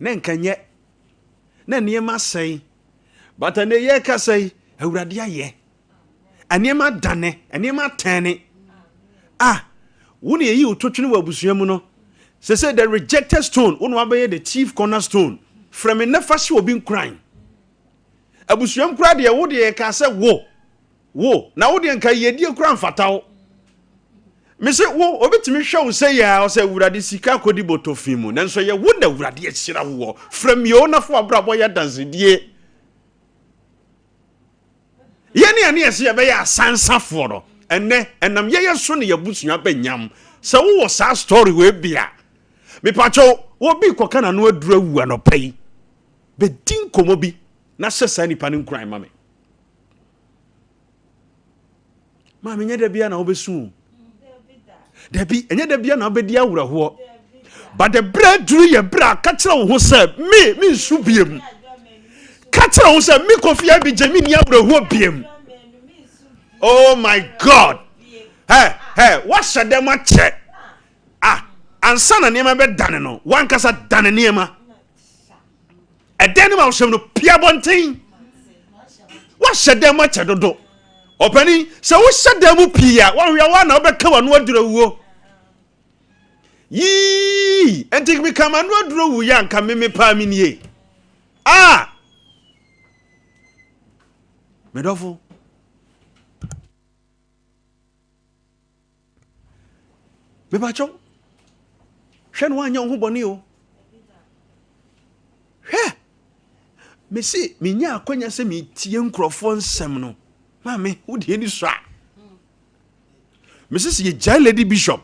na nkanye na niema sei but na ye ka sei awurade aye aniema dane aniema tane woni eyi ototwene wa abusua mu no say the rejected stone wonu abaye the chief cornerstone from a never she will be crying abusua mkura de wo de ka say wo na wo de nka yedi kura mfatawo me say wo obetimi hwe wo say ya o say awurade sika kodi botofimu nanso ye wo na awurade ahira wo from yo na fo abrabo ya dansedie yeni ani ese ye be ya sansafo no enne enam ye so ne yabusua banyam se wo sa story we bia me pacho wo bi koka na no adura wu anopai be din komo bi na sesa ni panin cry mame nya da bia na obesu da bi enya da bia na obedi awura ho but the bread duru ye bra ka kire wo ho se me nsu biem ka kire wo se me kofia bi jemi ni awura ho biem. Oh my God. Hey, what should them check? Ansana niema be dane no. Wan kasa dane niema. E dane ma wo no pia bonten. What should them check dodo? Opani, so wo should them pia. Wan hia wan na obeka wa no adura wuo. Yi, enti bi kama no adura wu ya nka meme pa mi nie. Medofo Bebacho hwen wa nya ho bone o me si me nya akonya se me tie nkrofo nsem no mame wo de ni so a me si ye jai lady bishop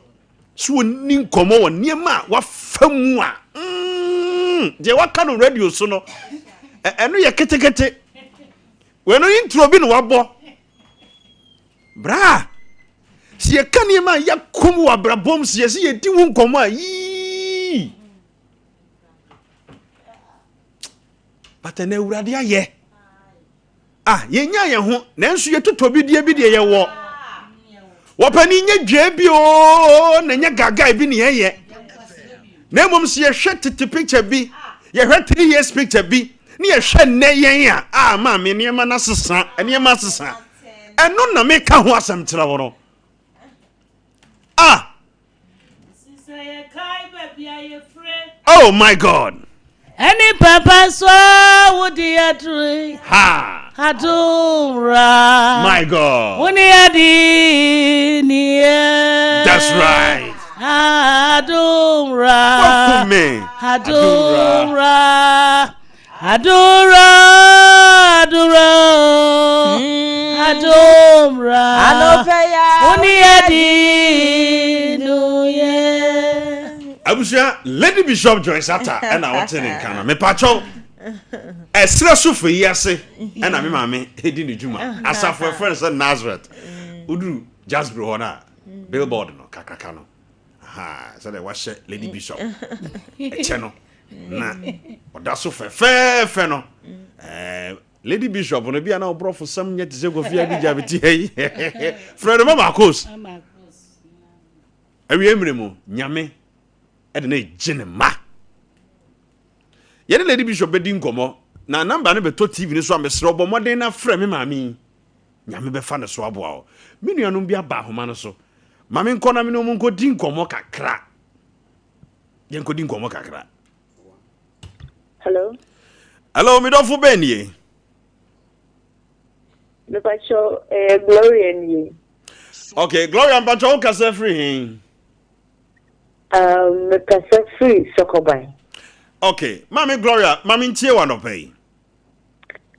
so ni nkomo wo niema wa famu a je wa ka no radio so no eno ye ketekete we no intro bi no wabo bra si ye kanima ya komu wa brabom si ye di won komo yi patene urade aye ye nya ye ho nanso ye totobi die ye wo wopani nya dwa bi o na nya gaga bi ne ye na mom si ye hwetete picture bi ye hwe 3 years picture bi ni ye hwe ne yen ma me ne ma na sesa ne ma sesa eno na me ka ho asem tira woro oh my God. Any papa so would you tree? Adura. My God. That's right. Adura. Adura. Adura. Abusia Lady Bishop joins ata and I want in Kana. Me pacho esra sufu yase and I mame hedi ni juma. Asa for friends at Nazareth. Udu just bro na billboard no kakaka no. So they wash Lady Bishop. E cheno na odaso fe no. Lady Bishop no bia na obro for some yet ze go fia bi jabeti hey. Fred mama kos. Ewi emremu nyame e de na ejine ma. Ye Lady Bishop be di nkomo na number no be to TV ni so amesro bo modern na frɛ me maami. Nyame be fa ne so aboa o. Me nuanom bi aba homa no so. Mame nko na me no nko di nkomo kakra. Ye nko di nkomo kakra. Hello. Hello, me dofu benie. Me pacho Gloria ni. Okay, Gloria mpacho ka se free hin. Me ka se free Sokoban. Okay, Mami Gloria, Mami ntie wa no pay.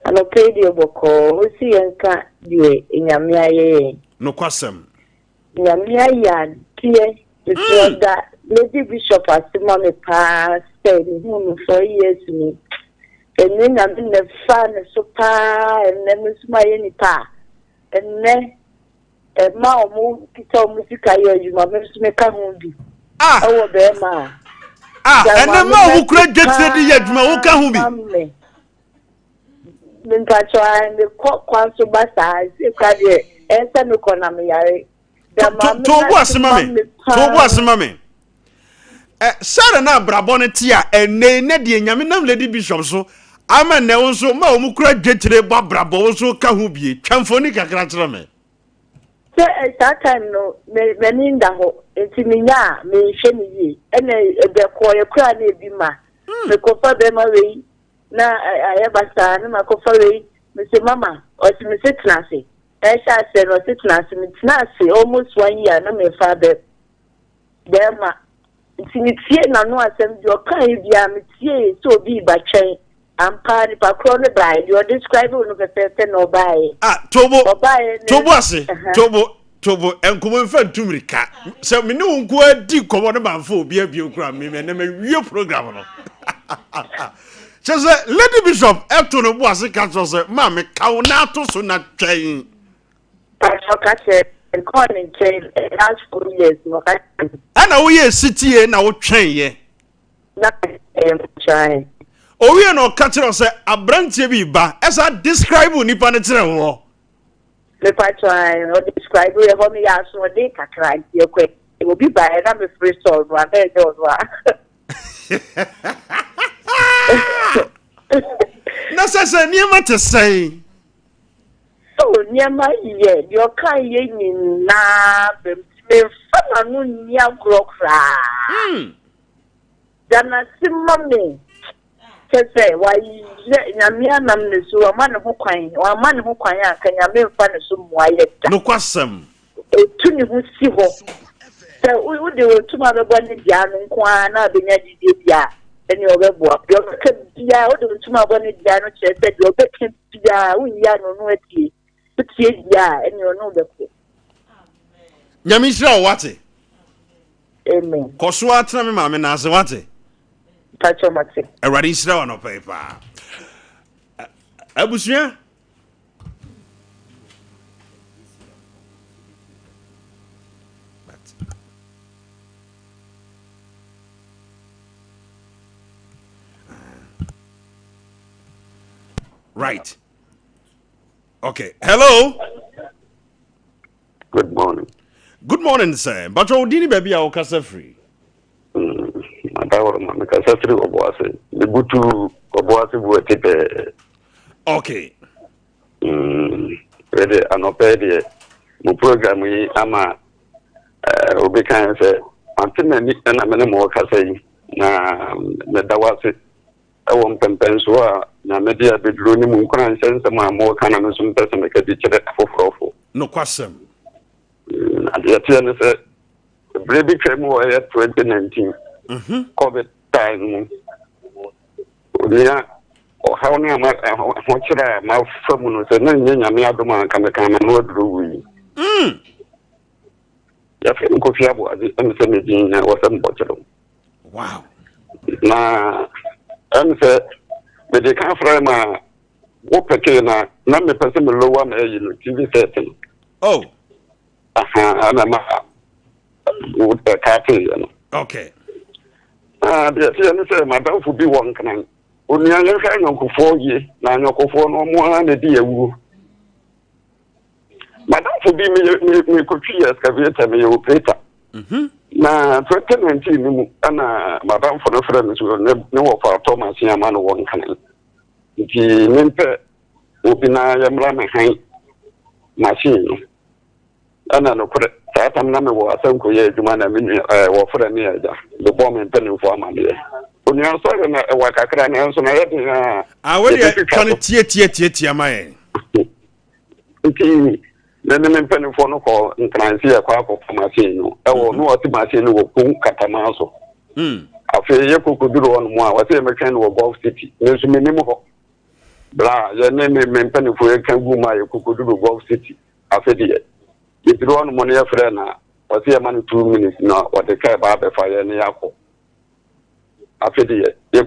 Ano pay di oboko, o si yanka die nyamia ye. No kwasem. Nyamia ya tie that Lady Bishop asima me pa said him for years me. And then I'm in the fan so pa and then my any pa. And then a mom kita musica you ma me ka hundi. Oh be ma. And the man who could get ready yet, who can be. Minkacho and the kwanso basa, if I answer no konami yare. To was mammy. Sarah na brabon tia ene ne de nyame nam Lady Bishop so ama ne wo so ma o mu kura dwetire ba brabo so ka ho bie twamfoni kakra kire me that time no me nda ho enti minya me hwe ni yi ene be ko ye kura na ebi ma me ko fa be ma we na ayabasa na ma ko fa we me se mama o si me se tlase sha se no se tlase me tlase almost 1 year na me fa be ma Tintie na no asem di okan bia metie so bi ba twen ampa ni pa kro ne bai you describe no pepe no bai tobo ase tobo enkomo mfa ntumrika se me ne wonko adi komo ne manfa obi abi okura me na me wie program no Just Lady Bishop eto no bo ase ka so se ma me kawo na to so na twen and calling jail last 4 years. And now we city na train ye. Trying. Oh, we no catch us a branch bi ba. As I describe nipa ne tire wo. Me pa try or describe we have me ask what they can try you quick. It will be by na me free store one there do Na say niam to say. So nyama ye your kan ye na bem me fa no nya grokra dana simame kese wa nyamia nam ne so wa man ho kwan aka nyame fa ne so muaye da no kwasem etu ni hu si ho se u de otu ma be bɔ ne dia no kwa na be nya didi bia eni obebo yo ka bia u de otu ma bɔ ne dia no che se de obeke bia u ya no no atie ya eni ono beko nyame shira wate amen koso atena me ma me na ase wate tacho mate eradi shira no paper abusua right. Okay. Hello. Good morning. Good morning, sir. But you didn't baby our casa free. My casa free oboase. The butu oboase bu etipe. Okay. Ready anopede. Mo program yi ama obi kan say antene ni na me mo kasa yi na me dawase ewo mpempenso a na media bedro ni mu nkran sense ma mo kana no so mpese me ka di kire afofrofo no kwasem ade ne se brebi twemu o 2019 covid time onia o ha oni ama ho kire ma famu no se na nyanya me adoma kan no adro wi ya fe ko fi abo ade am se me din na wasam bochero wow na am se me de kan fra ma wo peke na me pese me lowa ma yi no TV set. Oh ana ma wo ka te no okay de se ne se ma da fu bi won kan oni an ka nyankofo ye na nyankofo no mo na di ewu ma da fu bi me ko twi excavator me operator na 2019 ni mu ana madam for no friend so ne wo fa Thomas Yama no won kan nti nimpe obi na yamra me han machine ana no kure ta tam na me wo asan ko ye adwuma na me wo friend ne ya the bomb and penny for amade oni an so na e wa kakra na so na ye we kan tie amaye nti nene me penny for no ko nkransi e kwa ko machine no e wo no oti machine no wo kun katama so afi ye kokoduro on mo a wo se me kan wo Gulf City nso me nim ho bla ye ne me penny for e kan gu ma ye kokoduro Gulf City afi de idiro on mo ne ye frɛ na wo se man 2 minutes na wo de kai ba be fa ye ne yakɔ afi de ye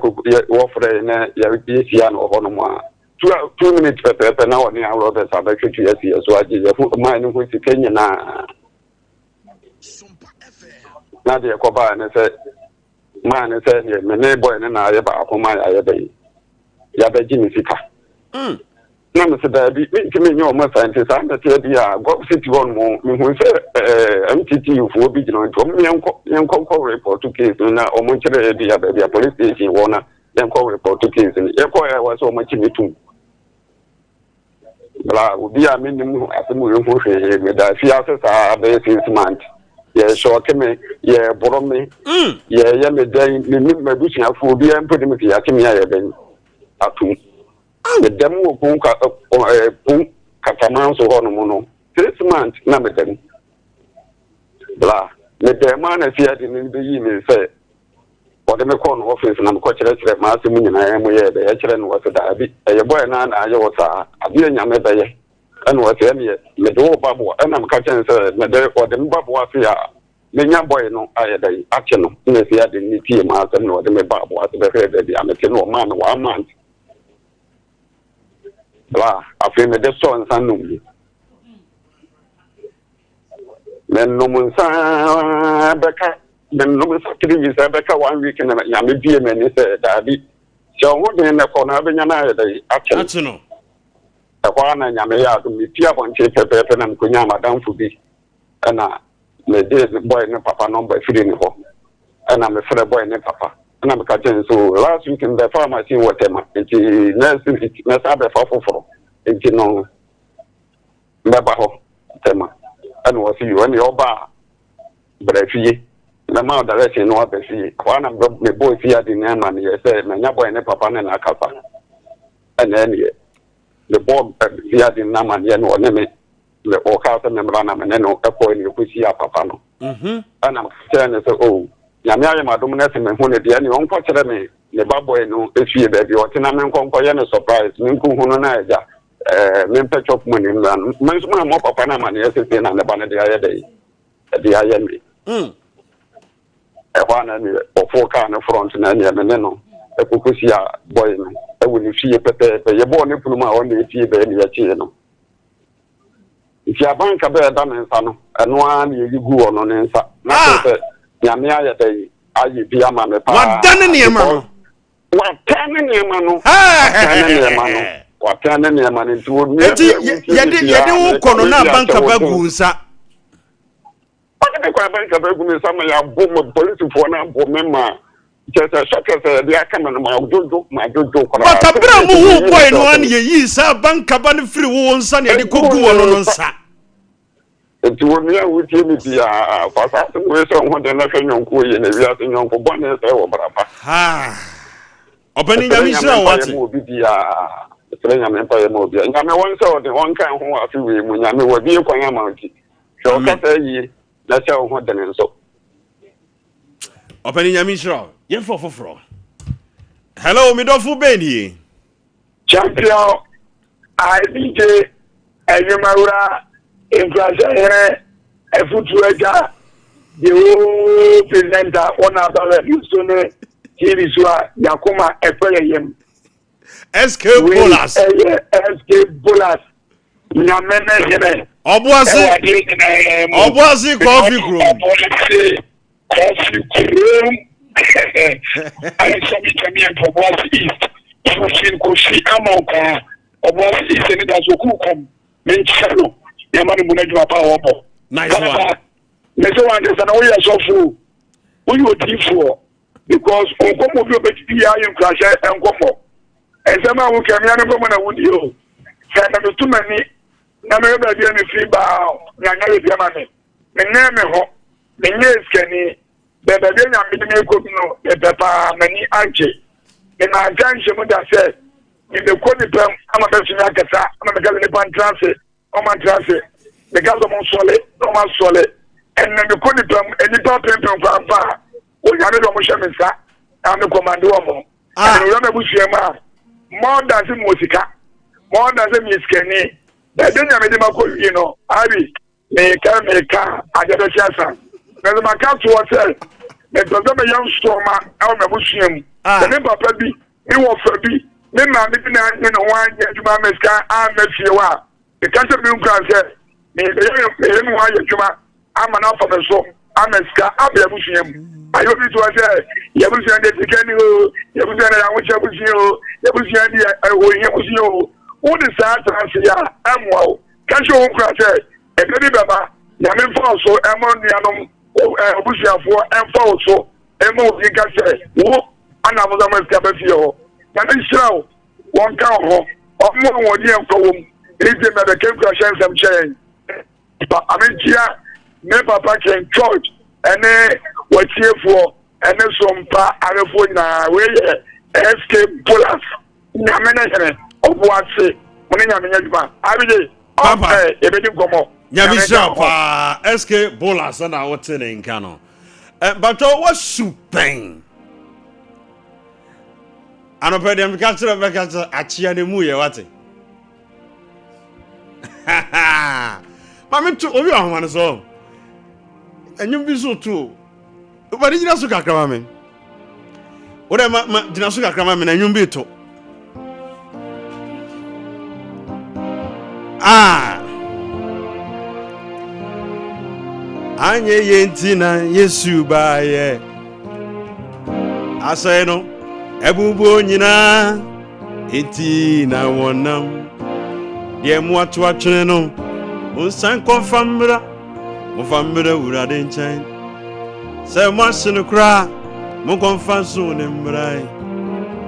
wo frɛ na ye sia no ho no mo a 2 minutes pepe na woni an Robert abetwe yesi so aje ye fu ma ni hu Kenya na Sompa de ko ba ne se ma ne se ne me ne boy ne na ye ba ko ma ya ye be ya be ji ni sika na me say that bi me nyo mo scientist and the dia go city one mo me hu say MTT for bi gino to me yanko report to case na o mo kire dia ba police station wona yanko report to case ni e ko ya wa so mo kimi tu bla obi a me nim asemu yo ho hwe me da fi asesa be 6 months ye so keme ye boro me ye me dan me busia fu obi a mpodi me ya keme ya ben atu the demo pun kataman so hono mo no 6 months na me dem bla me dem na fia de ni be yi me say o de me call no office na me ko kire ma asemu nyina ya mo ye be ya kire no wo da bi ye boy na aye wo sa abi nya me be ye ana wo se me do babo ana me ka chen say me de o de babo afia me nya boy no aye dai ache no me fia de ni tie ma asem no de me babo ase be fe de ya me te no ma no 1 month bla afei me de so nsan no bi men no mun sa beka men no mun sa kiri bi sa beka 1 week na ya me bie me ni se da bi so ho de na ko na be nya na ya dai ache no e kwa na nya me ya do mi pia bon che pepe na ko nya madam fu bi ana me de boy ne papa number 3 ni ho ana me frɛ boy ne papa na me ka chen so last week in the pharmacy whatever nti na sabe fa foforo nti no mbaba ho tema ana wo si yo ne oba brafie na ma direction no abafie kwa na me boy fi ade ne ma ne say na nya boy ne papa ne na akapa ana ne the boy fi ade na ma ne no ne me le o ka se me mra na me ne no e ko ne ku si papa no ana ka ne so oh nyame aye madom na se me hu ne de ne on ko kire me le baboy no efie ba bi o tina me nkonko ye ne surprise me nku hu no na eja me mpa chop money na me so ma mo papa na ma ne se na ne ba ne de aye de aye me e kwa na ni o fo ka na front na ne me no e kukusi a boy no e woni fie pepe ye bo ne punu ma o ne fie ba ne ya chi no ifia banka be da me nsa no eno a ne yigu ono ne nsa na se nyame aye dai aye bi ama me pa wadane ne ma no watane ne ma no ntu yede wo kono na banka bagu nsa ade kwa banka bagu nsa ma ya bom police fo na bom ma chesa shaka de aka ma jojo kono batabra mu hu boy no an yi sa banka ba ne free wo nsa ne de kogu wo no nsa enti woni ya wuti mi dia fasa we so ho de na fanyonko ye na wi ase nyonko bone se wo brapa obani nyame sira wati mo bi dia sere nyame pa ye mo bi nyame won se o de won kan ho afi we mu nyame wo bi kwanya ma nti so ka ta yi na se ho de ne nso obani nyame sira ye fofoforo hello mi do fu beni champion IBJ Enyumawura influencer efutu eja the presenter one about Houston Hiriswa Yakuma Efeyem SK Bolas Nyamene Jene Obuasi coffee room I saw me coming from Obuasi East Fusin Koshi Amoka Obuasi East and that's Okukom Menchalo Yamani Munajua Power. Nice one. Next one is an oil so full. Who you deep for? Because on come of your BTI crash and go for. And somehow we can run a wood you. Send them too many. Never be any free bow. Yana Yamani. The name of the news can the Baby Cookno, the Papa Mani Anche. And I can't show that said. In the quality term, I'm a person like a sa, I'm a Galilean transit. On my transit, the gas of solid, no more solid, and then the quality term, any top from Papa. We have no motion, sir. I'm the commander of them. And remember, Bushima, more than the Musica, more than the Miss Kenny. That didn't have any, you know, Abby, may come a car, I get a chance. When my car to hotel, it was a young stormer, out of Bushim, the name of Pebby, me was Pebby, me man living in a wine, to my Mesca, and Messia. The country being granted, I'm an alpha so I'm a scar, I'll be a museum. I hope it was a Yabusian, the Kenny, Yabusian, I wish I was you, Yabusian, I will hear was you, What is that? I'm catch your own crash. A baby baba, Yamin Falso, Amon Yanum, Busha and Falso, Emo Vicase, who another was Cabafio. Yamin Show, one cow, or more 1 year for whom is the came crash and some change. But I mean, Chia, me papa can church, and then what here for, and then Sompa, Arafuna, where escape pullers. Yamene, of what say, when Yamin, I mean, Papa, Yamisha, SK Bolas, and I was in Cano. But what super? And I them catch a chiane muya, what? Mamma to over on one song. And you be so true. But did you not suck a cramming? What am I? Did not suck a cramming and you be to? Anye yentina Yesu baye asay no ebubu nyina enti na wonam ye mu atwatwene no unsan konfamra urade nchen se masino kra mo konfanso ne mrai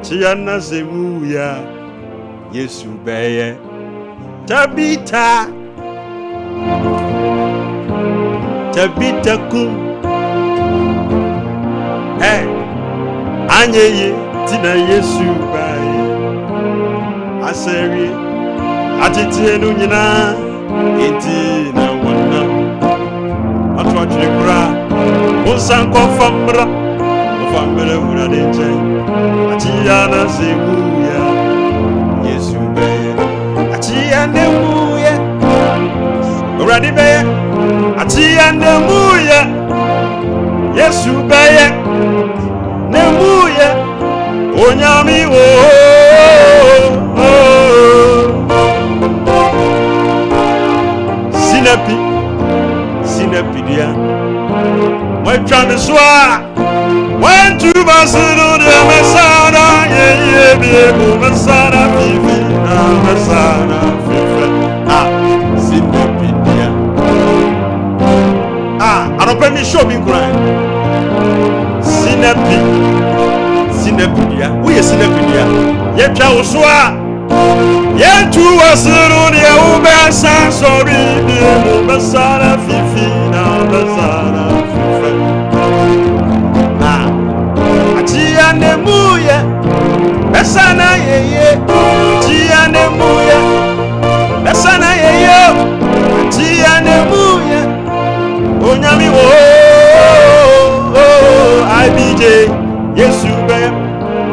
chiyana semu ya Yesu baye Tabita kum anyeye tina Yesu baye aseri atete no nyina enti na wona atwatwe kura onsan konfamra urade nche atiyana semuya Yesu baye Atiyanemuye Uradi beye Atiyanemuye Yesu beye Nemuye Onyami wo Sinepi dia Mwechane swa Wentu basiru dia mesana Ye biegu mesana vivi Mesana fife Sinepidia Anopemi show me crying Sinepidia Uye sinepidia Yecha uswa Yentu wasiru dia Umesa sorry Mesana fifi Mesana fife Atiyanemuye Mesana yeye Atiyanemuye Mesana yeye Atiyanemuye Onyami wo IBJ Yesu be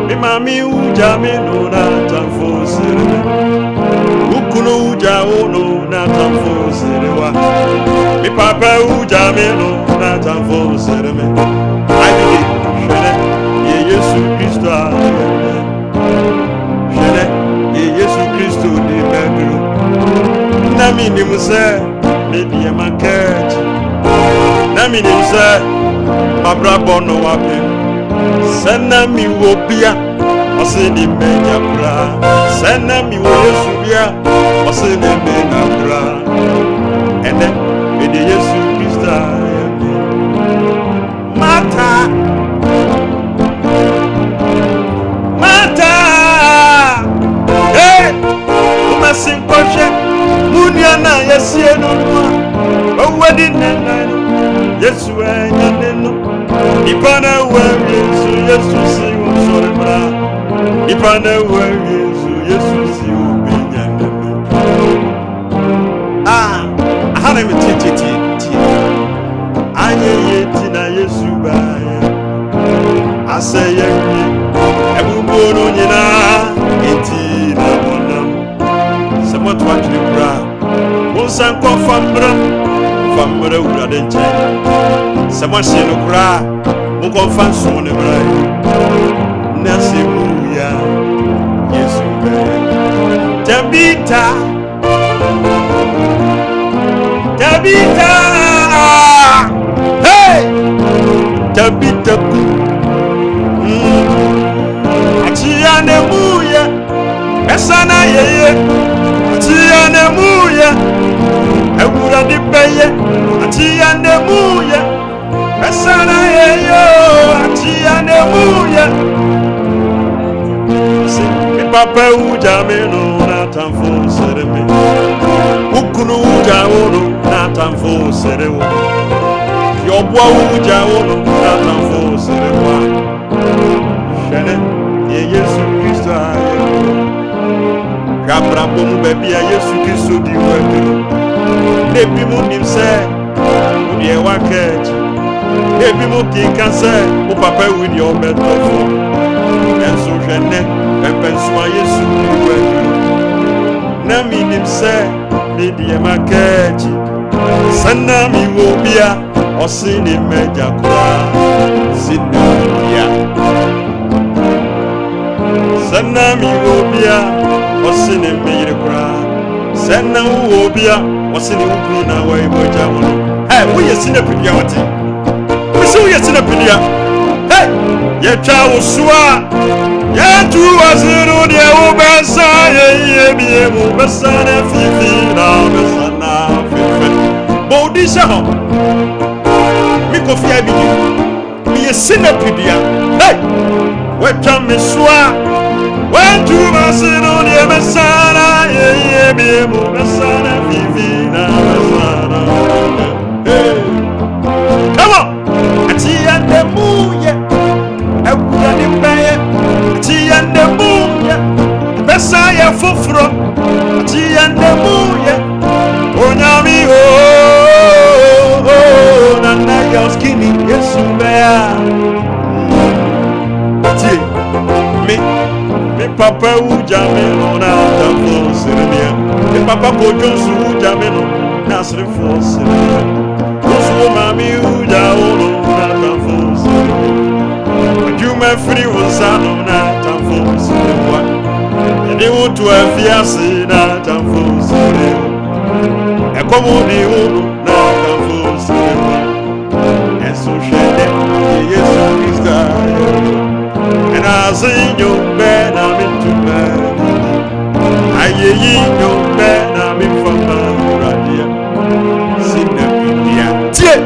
Mi mami uja me no na tamfosire Ukuno uja ono na tamfosire wa Mi papa uja me no na tamfosire me IBJ Shene Ye Yesu Christo Shene Ye Yesu Christo di bedru Nami ni muse Maybe I'm a catch Nami ni muse Babra bono wape Sena mi wobia Ose ni menya bra Sena mi wo Yesu bia Ose ni menya bra Ene Ede Yesu Christa Mata Hey Umesin koshe Munyana yesie no Owedi nena Yesu enyaneno Ipana Yesu si usoreba Ipana Yesu si ubenyaneno Ahana mititi Anye yeti na Yesu baye Aseye Ebubono nyina eti na wonam Semo twatwe kura Unsan konfamra urade nche Semo shino kura Munkonfanso ne mrai Nasimu ya Yesu baye Tabita Hey Tabita Atiyanemuye Mesana yeye Atia nemuya Ewura di beye Atia nemuya Esana yeyo Atia nemuya Si papa uja meno na tamfo sereme Ukunu uja ono na tamfo serewo Yobwa uja ono na tamfo serewa Shene ye Yesu Kristo ayo Kabra bomu bebi ya Yesu Kristo di wetu Nebi mu nimse Udie wakeji Nebi mu kikase O papa wini obetofo Enso jene Epenswa Yesu di wetu Nami nimse Nidie makeji Sana mi wobia Osini meja kwa Sinubia Sana mi wobia Osini meyire kwa Sana uwobia Osini ukunu na waiboja wono Hey, uye sine pidia wati Wisi uye sine pidia Hey, yecha usua Yetu waziru die ubesa Ye biye mubesa ne fifi na ubesa na fifi Bodisha ho Miko fia bidi Miye sine pidia Hey, wecha misua Wetu waziru die ubesa Ye biye mubesa ne fifi na ubesa na Hey, come on Atia nemuye Ewura ni beye Atia nemuye Besa ye fufuro Atia nemuye Onyami Nana ya skini Yesu beya Atie Mi papa uja meno na tamfo sirenia Mi papa kojonsu uja meno na srifo sirenia Usu mami uja ono na tamfo sirenia Juma free usano na tamfo sirenia Yedi utu efiasi na tamfo sirenia Ekomo ni ono na tamfo sirenia Enso shede Yesu Kristo And I sing you bed, I'm into bed. I hear you bed, I'm in from the radio. See the media. Tie!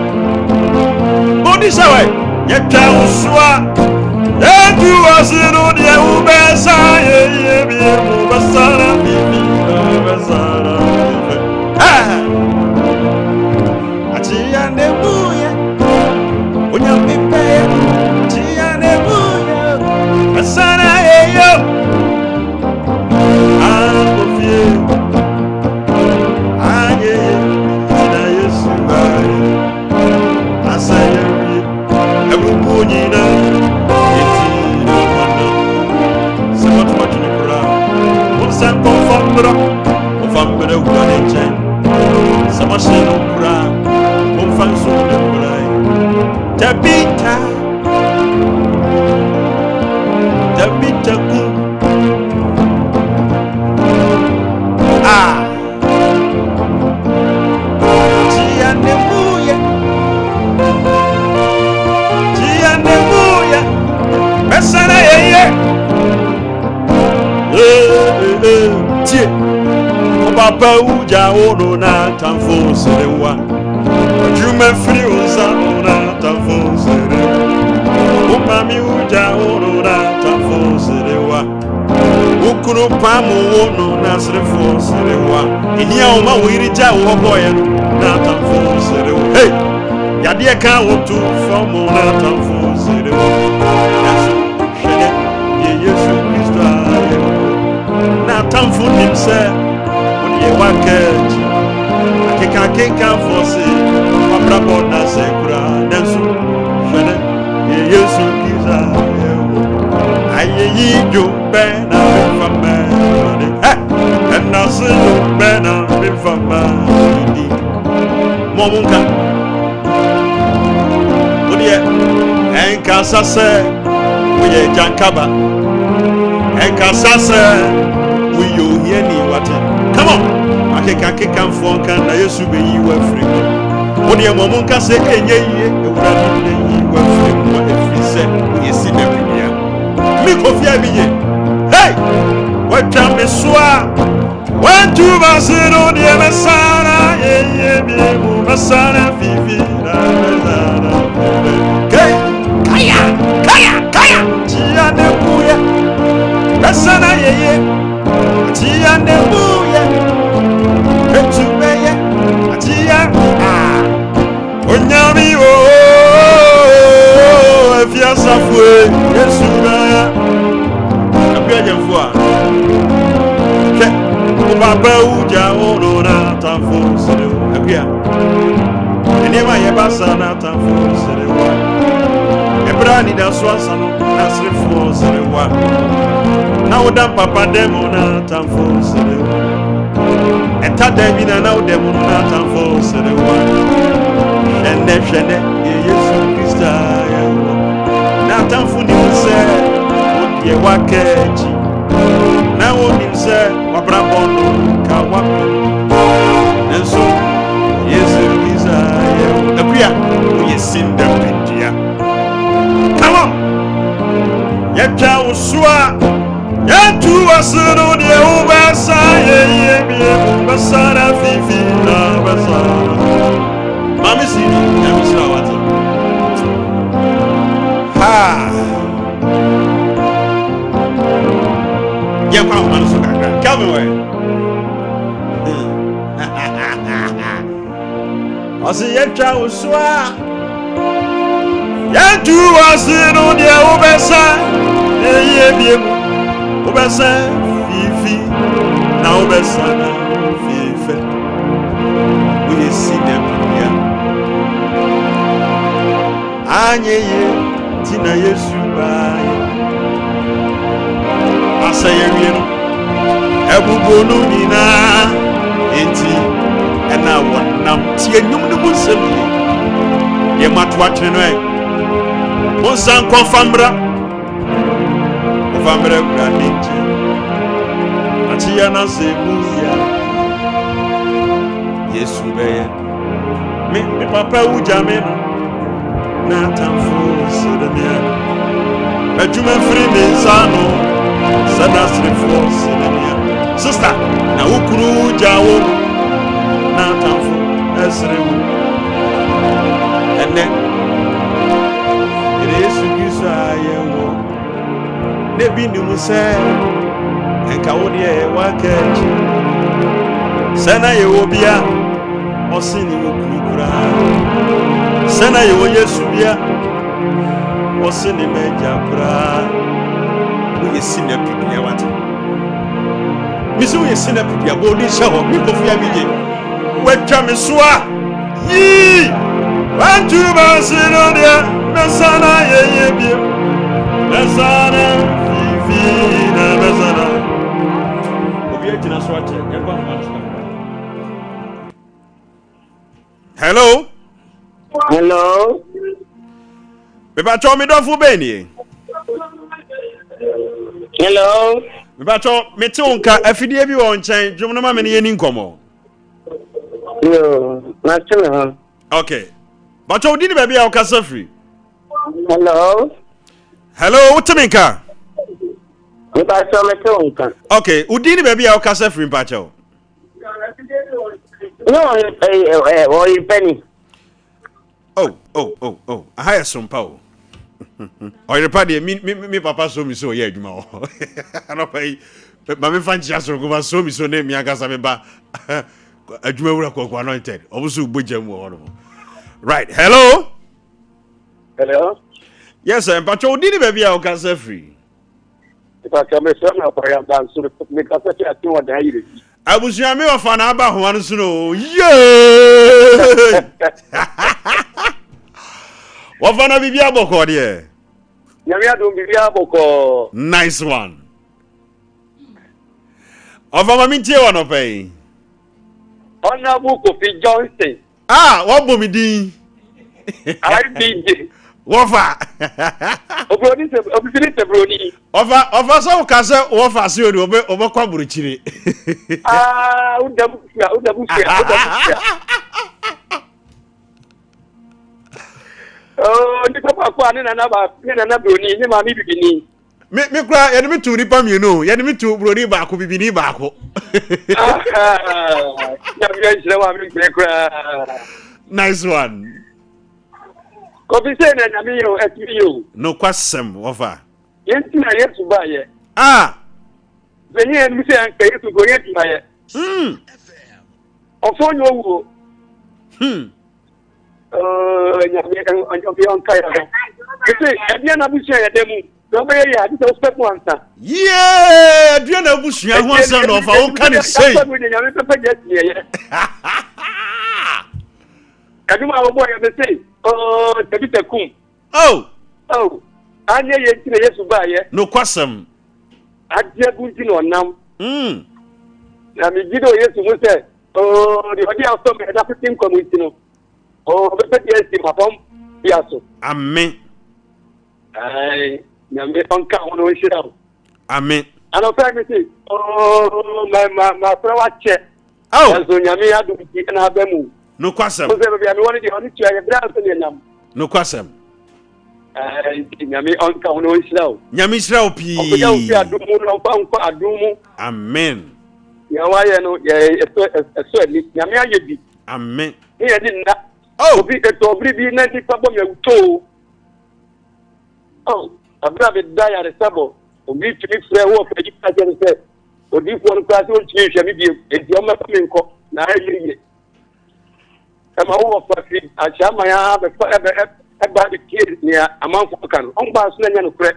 Body Saway, yet I swa. And you was in on the Ubesa, ye be a Ubasana, Ubasana. Ah! Atia Nebuya. When you be paid, Atia Nebuya. Sana yo Amofie Aye na Yesu bae Asaya wi Ebubu nyina Eti wana Sema tumatu ni kura Unsa konfambra uwa neche Sama sheno kura Konfansu de kura Tabita Tabitaku Ah Tia nemuya Besana yeye Tie Papa uja ono na tamfo serewa Jume free usano na tamfo serewa Umami uja ono na tamfo serewa Ukunu pamu ono na srefo serewa Ihia oma wirija uhoboya na tamfo serewa Hey! Yadie ka wotu fomo na tamfo serewa Yasu shene ye Yesu Kristo ayo Na tamfo nimse Oniye wakeji Akeka fose Wabrabo na sekura Nensu shene ye Yesu Kristo ayo Aye yijo bena bifame And nasi yo bena bifame Momunka Odiye Enka sase Uye jankaba Enka sase Uye uhieni wate Come on Akeka mfonka na Yesu be yiwe frigo Odiye momunka se enye ye Ewurade ne yiwe frigo Efrise Uye sinebinia Mikofia biye Hey! Wacha meswa When tu vas no dia mesana ye biemu mesana fifi na mesana. Kaya tia ne buya mesana ye tia ne buya etu beye tia onyami o efia safue Yesu na abia jemfua Papa uja ono na tamfo serewa abia enema ye basa na tamfo serewa ebrani da swasa no na srefo serewa na odam papa demo na tamfo serewa eta dabi na odemo na tamfo serewa shende Yesu Kristo ya na tamfo ni se odie wakeji na woni se wabrabono ka wapo enso Yesu Isaiah apia yesinda pindia come on yetwa usua yetu wasoro de ubasa ye basara fifi na basara mami sini ya misra wati ha ya kwa manu so kakra come on Asi yetwa usua yetu wasoro de ubasa ye biemu ubasa fifi na ubasa fifi we see them here anyeye tina Yesu baye asayewie no ebubonu nina enti ena wonam tie nyum ne musem ye matwa twene no e monsan konfamra famre granite atia na sebuya Yesu beye me papa ujame no na tamfo sedemia ajuma free me sano sana srefo sedemia sister na ukuru jawo na tamfo esrewu ene Yesu Kristo ayewo nebi ni muse enka wodi e wakeji sana ye obia osini wokurukura sana ye wo Yesu bia osini meja kura wo yesina pibia wate miso wo yesina pibia bo ni shawo mi ko fia bije wetwa mesoa yi wantu basino dia mesana ye bia mesana Vina bezana obieti na swate yakwa mwanzo hello beba to mi dofu beni hello beba to meti onka afidie bi wo nchen dwom no ma me ne yeni nkomo yo na tele okay but to di ni ba bia o kasa free hello uteminka okay, udini baby au kasa free pacho. No, penny. Oh. I hire Sompa. Oh, your party, me papa so me so yeah, you know. I don't pay. But my fan just go so me so name Yakasa Meba. A jewel anointed. Also, Bujam. Right, hello. Yes, sir, but you did baby au kasa free. I come so for am dan so make us say ati what dey here. Abusuame ofa na aba ho anu so no. Yeah. Wofa na bibia boko de. Nyame adom bibia boko. Nice one. Ofa ma mintie wono pay. Honorable Kofi Johnson. What bo mi din? I DJ. Wofa. Obroni se broni. Ofa so ka se wofa se odi obe kwa buruchire. Udabu. Oh, ni papa kwa ni na broni ni ma mi bibini. me kura yɛde me tu nipa mienu yɛde me tu broni baako bibini baako nice one Kofi say na nyame yo atimi yo no kwasem ofa yenti na yesu ba ye benye en mi say an kay yesu go yenti na ye ofo nyo wo nyame an on kay ya kete ebia na busia ya demu do be ya di so step one sa yeah ebia na busia ho asan no ofa wo kan say nyame pepe je tie ye kaduma wo boy be say tabi takum anya ye ntine yesu ba ye no kwasem adia gunti no nam na mi gido yesu mo se the odi aso me da fitin community no be pe yesu mapom biaso amen ai nyame onka wono shira amen ano fa mi say ma prawa che so nyame adu ki na abamu no kwasem so se be mi woni di oni tia ye bra so ne nyam no kwasem nyame onka wono shira nyame shira opi okoja opi adumu no fa nko adumu amen ya waye no ye eso ali nyame aye bi amen ni ye di na obi eto bri bi na di pabo me wuto abra be da ya resabo obi timi frɛ wo fa di ka je se odi fo no ka se o timi hwɛ mi bi edi o ma fa mi nko na ayi ma wo fa fi a chama ya be fa ba de kid ni amanfo kan on ba so na nya no frɛ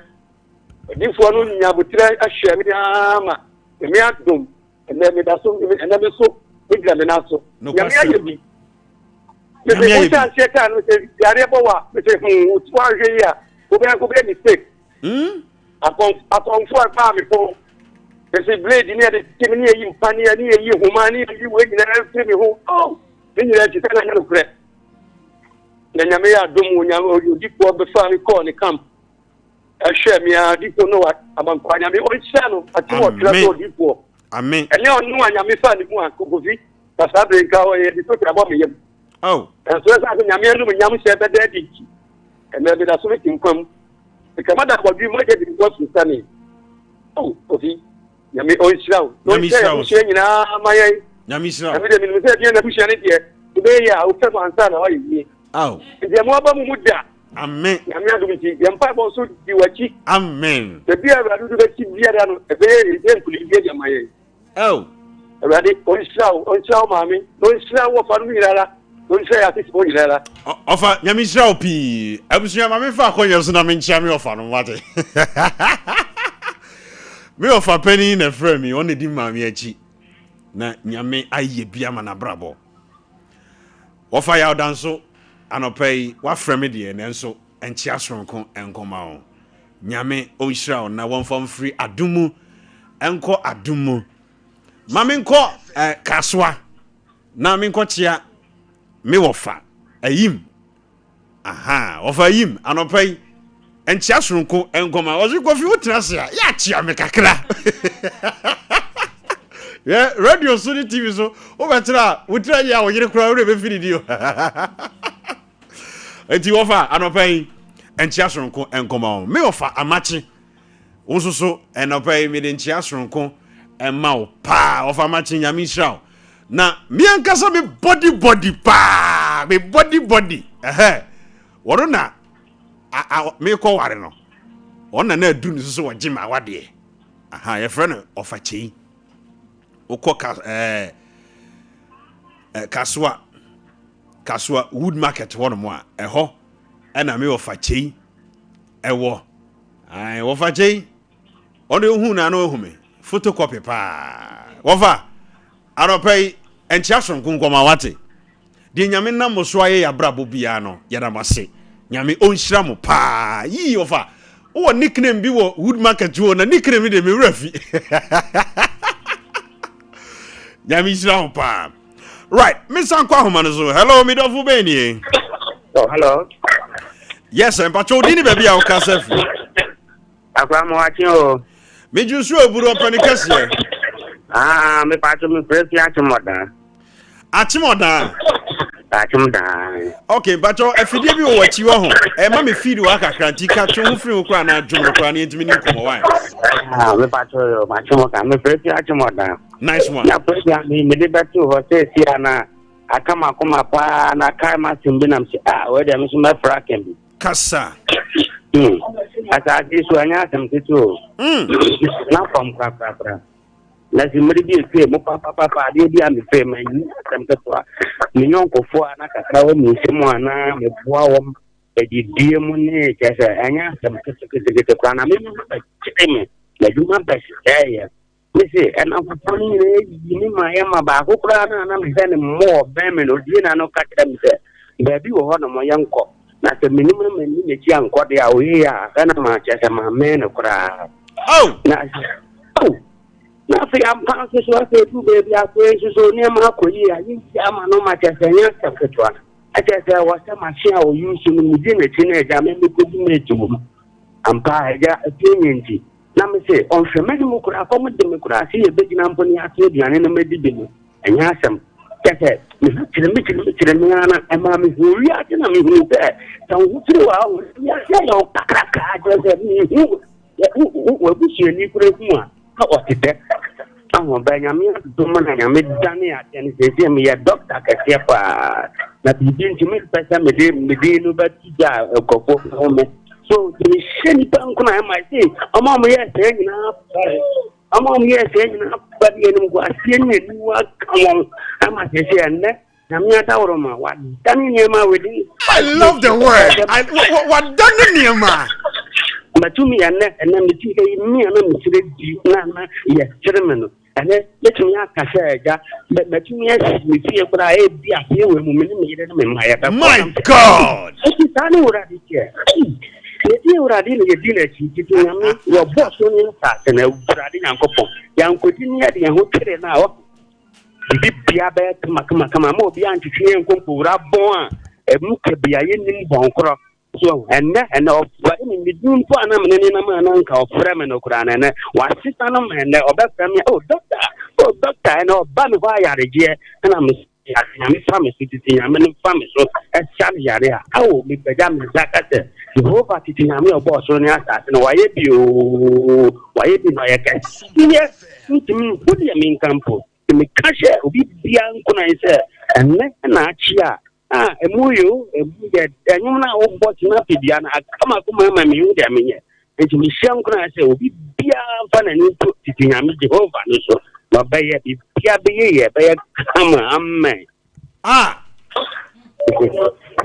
odi fo no nya botire ahwɛ mi ama mi adom ene me da so ene me so mi gra me na so nyame aye bi me ko ta se ka no se yare bo wa me se o tu ahwe ya ko be mistake akon for ba mi po ese blade ni de kimi ni yi mpani ni yi humani ni we ni na fi mi ho ni ya ti na no kre na nyame ya dom nyame odi ko be fa mi ko ni camp ahwe mi a di ko no aman kwa nyame o hia no ati wo tra so di ko amen ene onu nyame fa ni mu akoko fi pasabre nka o ye di to tra bo mi yem so sa nyame anu nyame se be de di ene be da so mi tinkwam kama da kwa bi mo je di ko su sani ofi nyame o hia no se nyina amaye nyame hia nyame de mi se bi na bushia ne de be ya o fe ansa na wa yi de mo ba mu muda amen nyame adumiti yempa bo so di wachi amen de bia adu be ti bia da no e be ye nkuli bia de amaye awade o hia maami no hia wo fa no yirara no hia ya ti bo yirara ofa nyame hia opi abusuya maame fa akonya so na me nchia me ofa no wate me ofa pani na frɛ mi on di maame achi na nyame aye bia ma na brabo ofa ya odanso anopai wa frɛ me de ne nso enchia soronko enkoma o nyame o hia na wonfom free adumu enko adumu mame nko kaswa na me nko chia me wofa ayim ofa yim anopai enchia soronko enkoma ozi kofi utrase ya chia me kakra yeah radio so ni tv so o betra utra ya o yire kura o be fini dio enti wofa anopai enchia soronko enkoma me wofa amachi wososo enopai me de enchia soronko emma o pa wofa amachi nyame hira na me ankasa me body pa me body woro na me ko ware no ona na adu ni so wogima wade ye frɛ no ofa chei ukoka kaswa wood market one mo eho na me ofa chei ewo wofa chei ono hu na no hu me photocopy pa wofa aropai enchia sonko nkoma wate de nyame na moso aye ya brabo bia no yada mase nyame onhira mo pa yi wofa wo nickname bi wo wood market wo na nickname de me rafi nyame hira pa right Mr. Nkwa Homanozo hello me dofu beni hello yes en pacho di ni baby a o ka safi akwa mo achi o me jusu oburu opani kase me pacho me presi achimoda Okay, but if you did what you want, a mammy feed work a cranty catch you free crown and jump crown into me. Nice one. I come up and I carry my simbinam. Where there is my fracking. Cassa. As I did so, I asked them to do. Not from Crapra. Let's immediately say, Papa, did the fame and some people. Minonko for an academy, someone, a poem, a dear money, as I asked them to get the crown. I mean, like you want to say, Missy, and I'm putting my Emma back, and I'm sending more Bemin or Dina no cut them there. Baby, one of my young cock. Not the minimum in the young got the away, and I'm much as a man of crowd. Oh, nothing. I'm conscious what they do, baby. I say, so near my career. I didn't see I'm no much as a young secretary. I just there was a machine I was using within a teenager. I mean, we could make to I'm tired, opinion. Now, me say, on Femini could accommodate democracy, a big number of the enemy, and yes, some. That's it. The man and mammy who reacted on me who there. So, who threw out? Yes, I don't just who wish you need for a how was it? Oh, Benjamin, I made Dania, and they say me a doctor, Casepa. That he didn't make person, Medino, but a couple home. So, the shiny punk, I might say, among me, saying up. I'm on here saying, but you was seeing it. Come on, I must say, and I'm not out of my one. Done near my wedding. I love the word. What done near my? But to me, and then the tea, me and I'm yes, gentlemen. And then let me ask a share, but to me, me see what I be a few women in my God! It's already here. You are in a dinner, your boss only starts and a brady and couple. Young continue at the hotel now. If you are bad to Macamamo, beyond to see and compura born, a book be a Indian bonkro. So, and but in the doom for an uncle of Fremen or Cran and one sister and the family. Oh, doctor, and oh, Banavaya, and I'm pharmacy, I'm in pharmacy, as Charlie area. I will be the damn Zakat. The whole party to your boss on your ass, and why you my cats? Yes, what do you mean, Campo? To me, Cassia will be young, and let an archia. A muyo, and you know what not be the I come up with my mute, I mean, and to me, Shank, I say, will be fun and input to Jehovah, so. But by a be a man. Ah,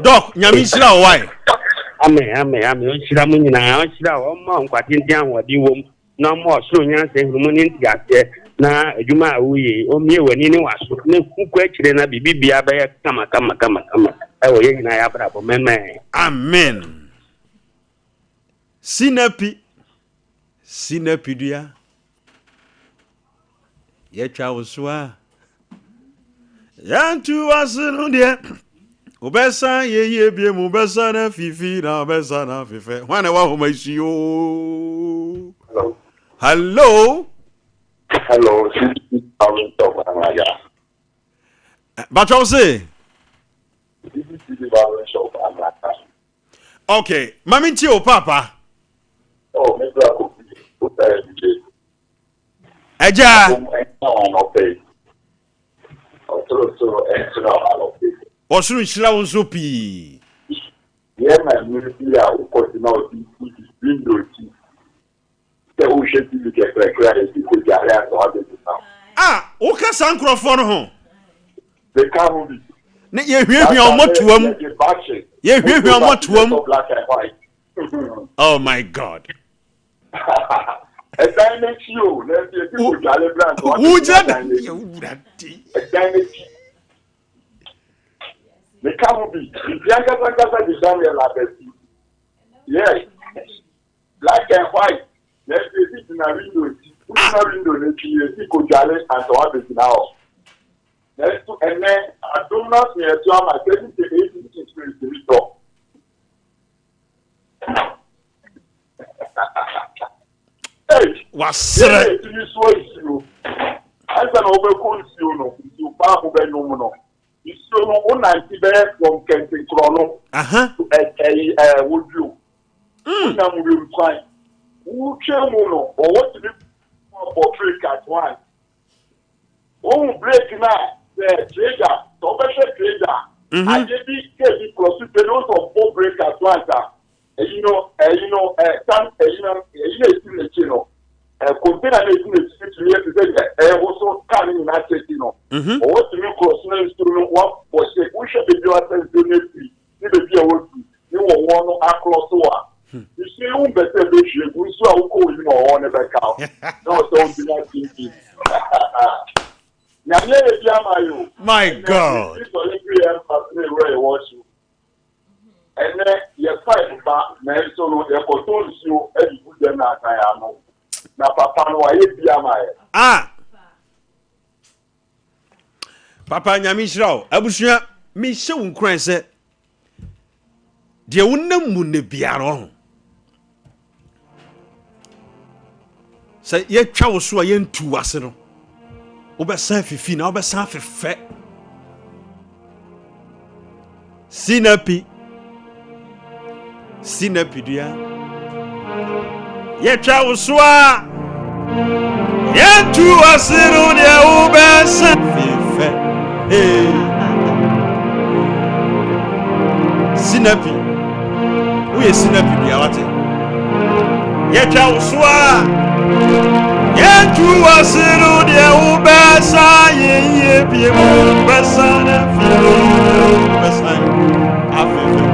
Doc, Yamisla, why? I'm Shiramun now, Shira, what in town, what you want, no more soon, answer, woman, now, you might we, or me when you was who question a baby, come. I will hear I have a man. Amen. Sinapi, dear. Yet I was swa. Yan tu was no dear. Obesa ye be mubesa na fifi na obesa na fife. When I want to see you. Hello. Hello. But you say. Okay, Mami Tio Papa. Oh, maybe Eja. Osuru nshira wonso pi. Yeah, man, you see how we continue to window. The ocean to get credit to get out of it now. Ah, o ka san krofo no ho. They can't be. Ne ye hwie omotoam. Ye hwie omotoam. Black and white. Oh my God. A dynamic you, let's see people jolly brand. Who did that? They can't be. The Daniel Labesti. Yes. Black and white. Let's see it in a window. Let's see people jolly and so on now. Let's do, and then I do not see a job. I tell you the 18 spirit to be talk. Wasre. You as an overcool, you know, you pass over no. You so no one anti bear from Kenting Chrono. To a would you? Now we will find who Chemuno or what to do for free at one. Oh, break now, the trader, the special trader. I did get proceed those of four break at once. You know, some, you know, container is in the also coming in that you know. Or what to make cross to what was it? We should be doing the you will want to across the you see, who better vision, we saw who you know on the back out. No, don't do not thinking. My God. And then you fight back, man, so no, you control you, and you put them at I am. Now, Papa, no, I hate the Papa Nyamishra, Abushia, me show cry said, dear Wunam Munde Biaron. Say, ye chow so a yen to Waseno. Oba Safi Fina, Oba Safi Fat Sinapi. Sinapidia ye travel swa ye tu asiru de ubesa fife Sinapi we Sinapi bia wate ye travel swa ye tu asiru de ubesa ye bia ubesa na fife ubesa afife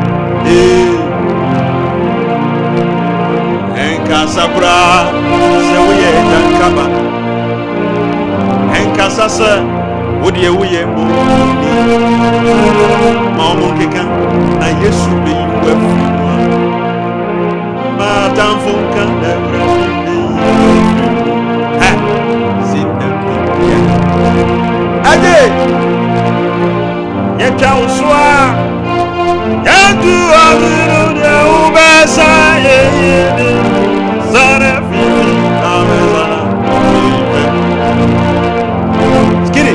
Sabra, say we are Kaba, and Casasa, would you we Mamma Kika, and yes, you be with Madame Fonka, Ade, yet I swear, and do a little Ubasa. Skinny,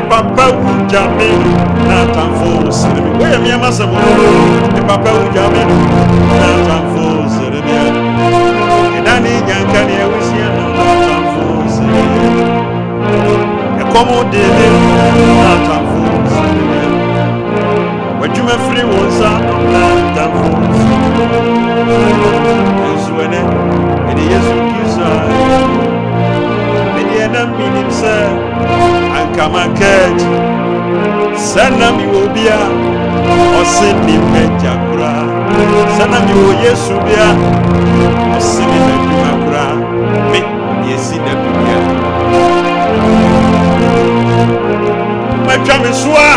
Papa Jamil, not for Sylvia. Where am I, Massa? Papa Jamil, not for Sylvia. And I need Yankania with you, not for Sylvia. A commodity, not for Sylvia. What you may free was not for and yes, and the other meaning, sir, and come and catch. Sanami will be or send me Jakura. Sanami will yes, Subia or send me Jakura. Me, yes, in the Bibia. My drum is swa.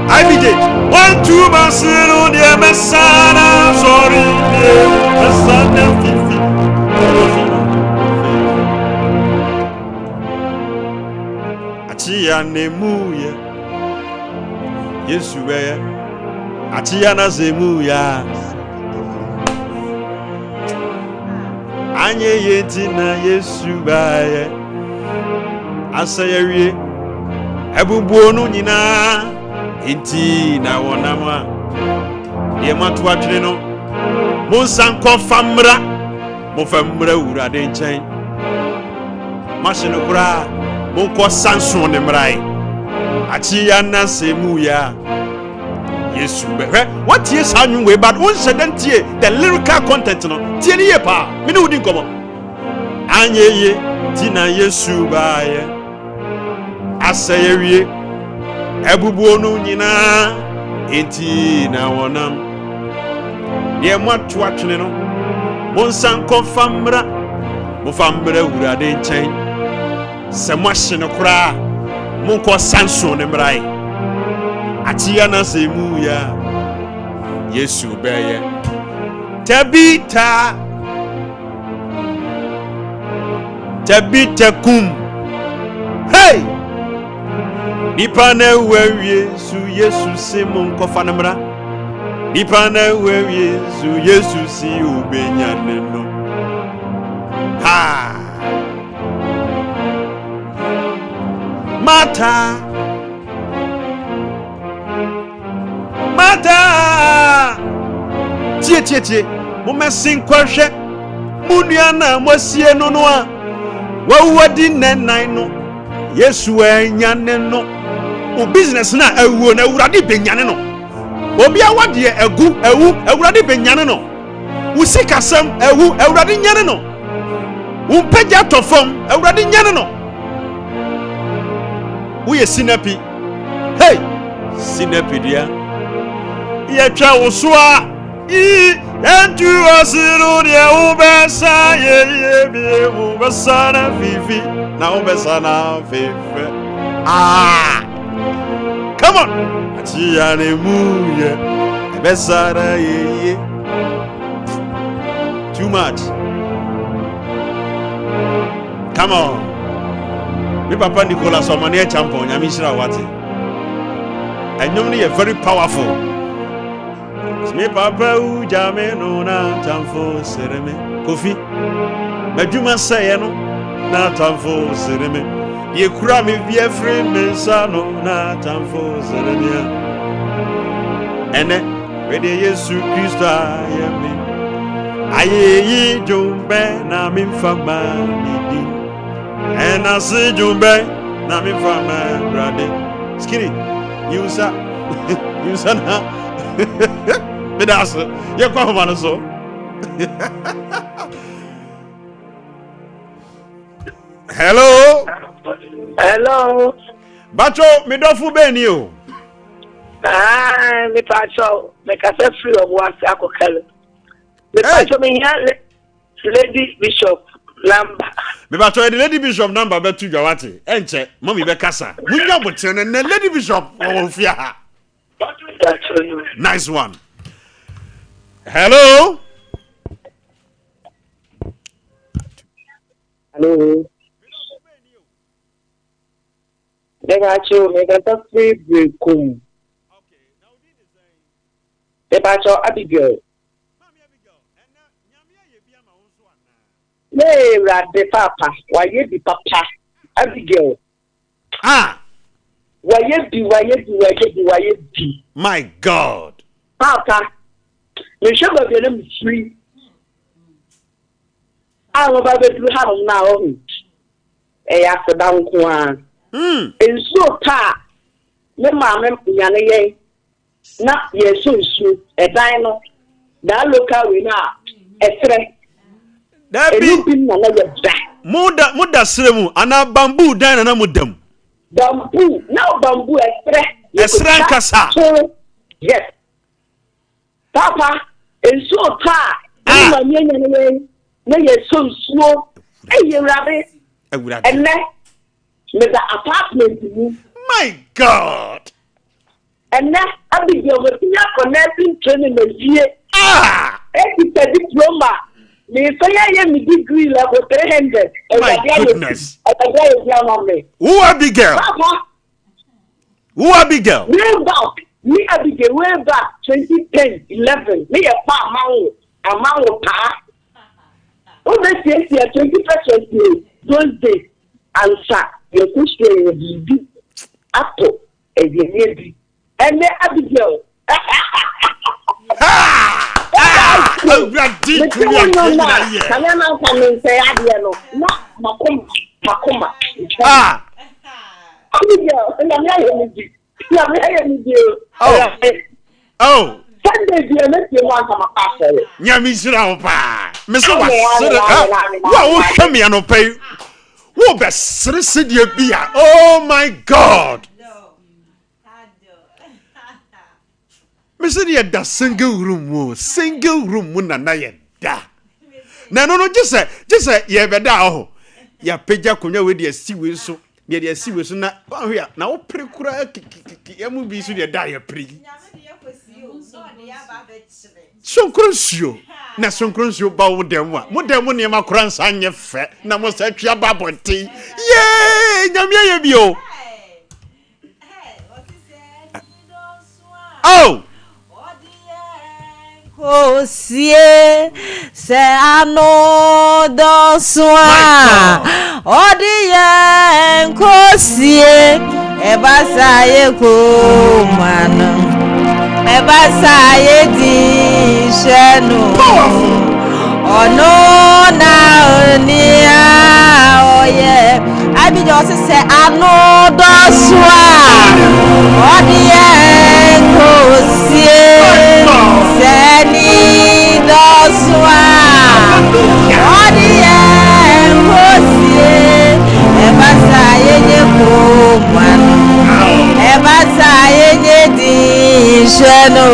I begin 1, 2 months on the Messiah. Sorry, Messiah 50. Achia nemuye Yesu be achia na zemuya anye yeti na Yesu baye asayewie ebubuo no nyina enti na wonama ye matu atwene no monsan ko famra mo famra urade nchen machine kura monko sanson ne mrai achi ya na semu ya Yesu be what is anyu we but one sedentie the lyrical content no tie ne ye pa me ne udi nkomo anyeye ti na Yesu ba ye asayewie ebubuo no nyina enti na wonam ye matu atwene no monsan ko famra mo famra urade nchen se machine kura monko sanson ne mrai atia na semu ya Yesu beye tabita kum hey nipa na wewie su Yesu se monko fanamra nipa na wewie su Yesu si obenya neno ha tie momesin kwahwe munua na mosie no no a wawadi nenan no Yesu anyane no o business na awuo na awurade benyane no obi awade agu awu awurade benyane no wo sikasam awu awurade nyane no wo pagya tofom awurade nyane no wo ye sinapi hey sinapi dia ye twa wo so a entu asiru dia ubesa ye bi ubesa na fifi na ubesa na fifi come on ati ane muye ubesa na ye too much come on me papa Nicolas Omane champion nyami shira wate enyom ni very powerful. Me papa u jame no na tamfo sereme kofi madwuma seye no na tamfo sereme ye kura me bia free me sa no na tamfo sereme ene we de Yesu Kristo ayemi ayeyi jumbe na mi fama nidi ena si jumbe na mi fama brade skiri yusa na That's you come on so. Hello. Hello. Bacho, me dofu beni o. Me pacho, me ka se free of work akokele. Me pacho me here Lady Bishop number. Me bacho the Lady Bishop number betu jawate. Enche, mommy be kasa. Munya botene ne Lady Bishop ofia. Nice one. Hello. Hello. Negacho, megata free break kum. Okay, now did the same. Negacho Abigail. Mami Abigail, and now nyamia ye bia ma wonso ana. Nee, rade papa, why ye be papa? Abigail. Why ye be? My God. Papa. Me should have been free. I will be able to have now. After down one. And so, me mamma, Yanay, not yes, so a dino, that local winner, a threat. That be another back. Muda Sremu, and a bamboo dine and amudem. Bamboo, now bamboo, a threat. Yes. Papa, and so tired. You're so slow. Hey, you rabbit. And then, with the apartment. My God. And now, I'll be your connecting training the year. It's a diploma. Me say I am degree level 300. My goodness. Who Abigail? Papa. Who Abigail? Me Abigail way back 2010, 11. Me a amount pa. Over this year 21st those days answer your question will be apple and the lady. And then Abigail. Oh. Sunday, dear, let's you want some pastor. Yamisra, Mr. Wow, show me an pay. Who best said you be? Oh my God. Mr. Yada single room, Munana da. No, just say, yeah, beda. Ya peja kunya with your sea so. Near the sea was not here. Now, precura, yamu be so your dia pre. So crucio. Na so crucio bow them one. Modem near my crans and your fat. Now must have your babonty. Yay, Namia bio. Oh. Kosie se ano do soa odie kosie e basa ye ko manu e basa ye di shenu ono na onia oye abi just say ano doswa odie kosie seni doswa odie kosie ebasa yenye komano ebasa yenye di shenu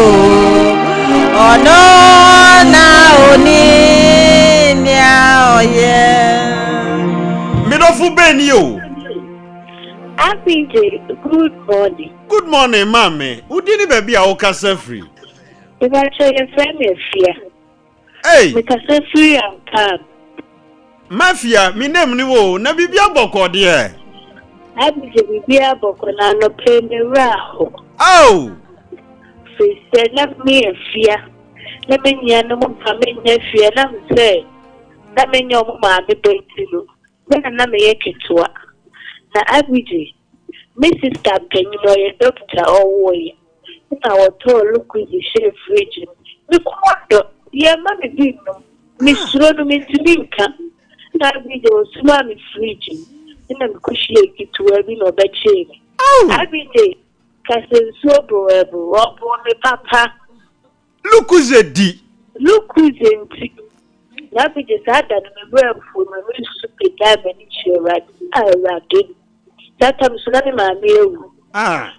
ono na oni nia oye Midofu Beni yo. Happy day. Good morning. Good morning, mommy. Udini baby a okasa free. If I tell your friend me fear. Hey. Because I free and calm. Mafia, mi name ni wo, na bibi aboko de. Happy day be aboko na no pay me raho. Oh. Say let me fear. Let me nya no mo pa me nya fear na say. Let me nya mo ma be betilo. Na me yeketwa. Na abiji me sister penyo ye doctor owoye na woto look with the chef fridge me kodo ye ma me bi no me suro no me timinka na abiji o suma me fridge na me kushi ekitwa bi no be che abiji kase so bro obo me papa Look who's a D. look who's in na abiji sada no me bro fu me super diamond chira already. That time Sunami Mammy.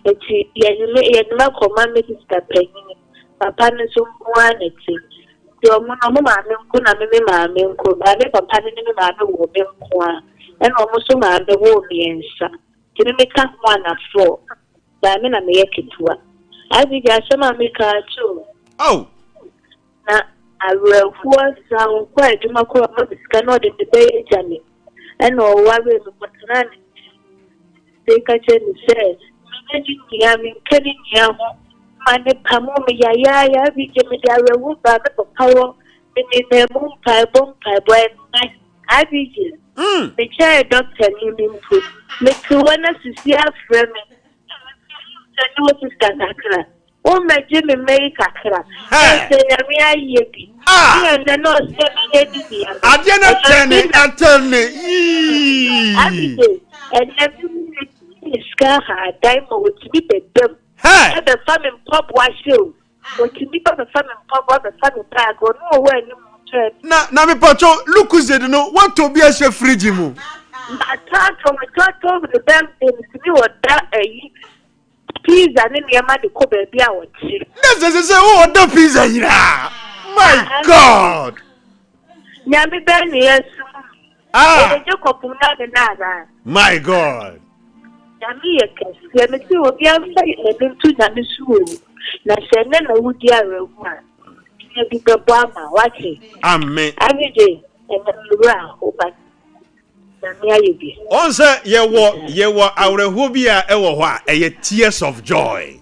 But Yanima command me to start paying. Papa and some quantity. Your mamma, Kuna, Mammy, Kubani, Papa, and Mamma will be one. And almost so man the war me answer. Didn't make up 1 at 4. Diamond, I make it to her. I began some America too. Oh. Now, I will force sound quite to my crop of cannot in the bay, Johnny. And all worry about running. They catch and says, Managing Kenny Yamo, Mane Pamo, Yaya, we give me the wood by the power, in their moon pie, bomb pie, boy, I begin. The child doctor needing to make you one to see a friend. The new sister Nakra. Oh, my Jimmy make a crack. I say, I yippee. And the nurse said, I didn't tell me. And every scar had diamond with me them. The family pop was you. But you meet the family pop on the family bag or nowhere you na me pacho look who's it no what to be a chef fridge mu. I thought from the damn thing to me what that pizza and the amount of cover be our tea. Let's say oh the pizza here. My God. Nyami ben yes. My God. Nyami yes. Let me see what you have said and to Nyami Sue. Na sene na wudi arewa. You be the Bama, watch it. Amen. Every day, and then you run, hope I. Once ye were our hobia ewa a tears of joy.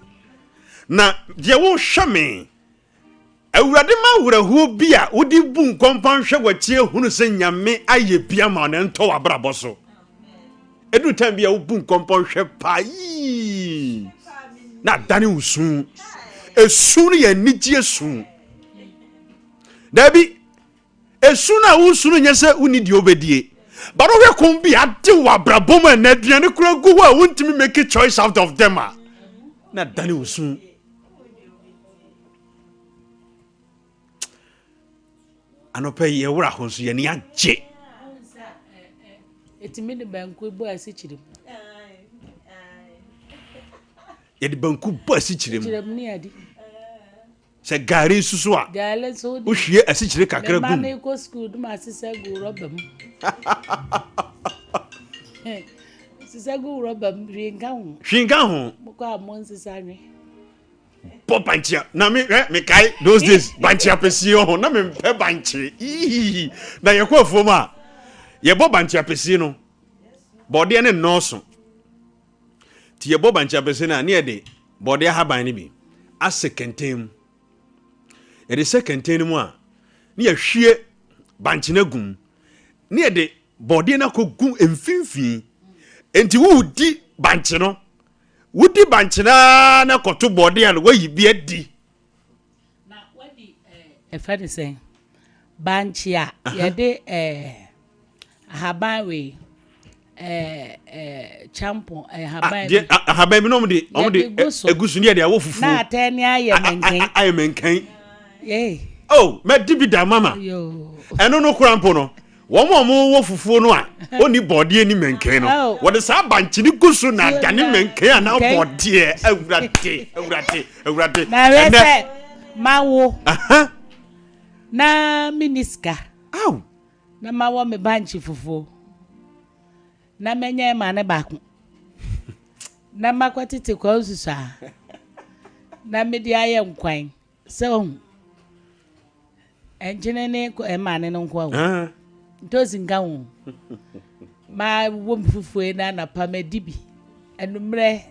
Na ye won't shame. Awuradema wura hobia udi bun compound hwe watie hunu se nyame aye biama na nto abrabo so. Edu time bia ubun compound hwe pai. Na dani usun. Esun ye niji esun. Dabi esun na usun nyese unidi obedie. But we can be at the Wabraboma and Adrian Krugu, I want to make a choice out of them. Not Danny soon. I no pay your rahos, Yania J. It's me the banku boy, I see him. Yet the banku boy, see him near. Said Gary Susua. Gallus, who she a situation can go school, my sister go rob them. Sister go rob them, ring gown. She gone home. Months Sunny. Pop Banchia. Now me kai those days Banchia Pesio, na me pe Banchi. Na your call for ma. Ye Bob Banchia Pesino. Body and Norson. Tia Bob Banchia Pesina near day. Body ha banibi. As second time. It is second time moi. Near sheer Banchinagum. Near the body na cook and finfi. And you would di Banchino. Would di Banchina na koto body and where you be a d. Now, what the efa de say banchia ye de haban we champo haban bi no de egusu ne de awofufu na atani aye menkan eh oh me dibida mama yo eno no kurampo no wo wo fufu no a oni bode ni menkan no wo de sa banchi ni gusu na dane menkan na bode awurade na wese mawo na miniska aw na mawo me banchi fufu na menye ma ne baako na makwatete kwa ususa na medi aye nkwan so enjene ne ko emane no nkwa ntozi ngawo ma wo mfufu na pa medibi enumre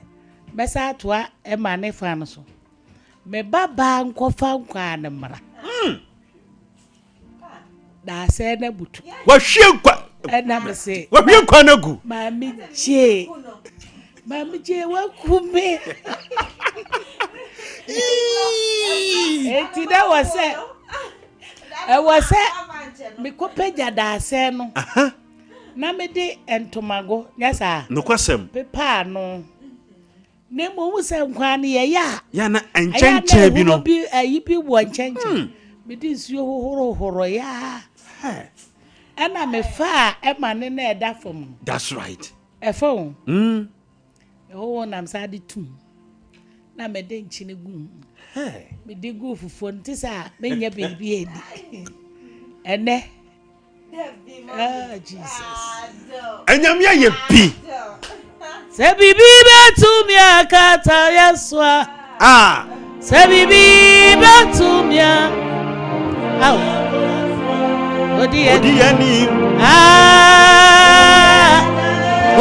mesa atoa emane fa no so me baba nkofa nkwa na mra da se na butu wa hwe nkwa na me se wa hwe nkwa na gu mami je wa kume eti da wase wase me kopeja da se no na me de entomago nyasa no kwasem pepa no ne mo wo se nkwa ne ya na enchenche bi no bi ayi bi wo enchenche me di nsuo hohoro ya ana me fa emane na eda fom that's right efo oh na msadi tum na me de nchine gu me de gu fufu ntisa me nya bebi edi ene Jesus enyamia ye bi se bibi betumia kata yeswa se bibi betumia odi yani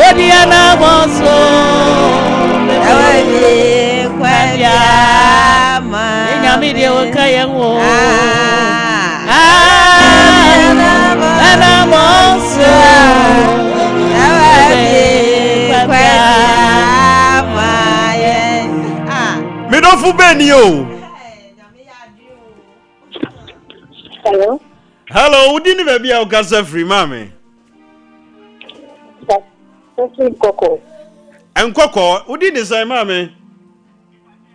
odi ana boso awali kwabia ma nyami de wokayenwo ana boso awali kwabia ma ye me don't fu beni o hello udini be bia o gasa free mama Nkoko. Nkoko, udi ni say mama.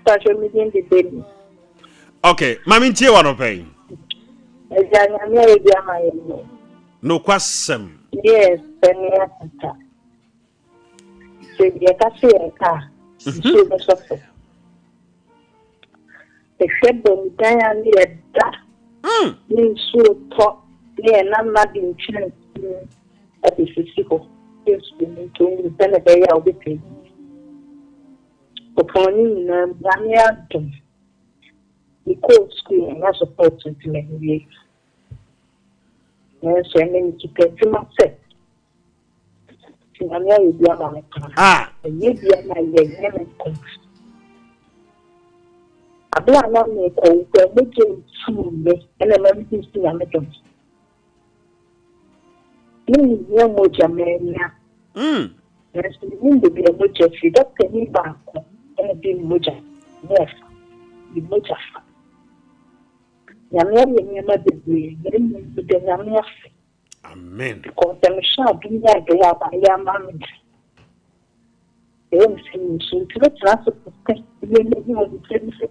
Tasho mi din de baby. Okay, mama ntie wa no pen. Ejanya mi e bia ma ye. No kwasem. Yes, penia tata. Se bia ka se e ka. Se be so so. E shebo mtaya ni e da. Ni su to ni na ma bi nchen. Ati fisiko. Yes, we need to understand that they are with me. The morning, Daniel, the cold school, and I support to me. Yes, I mean, to get to myself. Daniel, you be on my and you be on my name. I don't know, I make you fool me, and I'm everything still on the top. Ni ni moja menya yes ni ndio bila moja fi doctor ni banko ene bi moja yes ni moja fa nyamia ni ma bebre ni de nyamia fa amen ko tem sha dunya de ya ba ya mami sin tu traso porque ni mo di se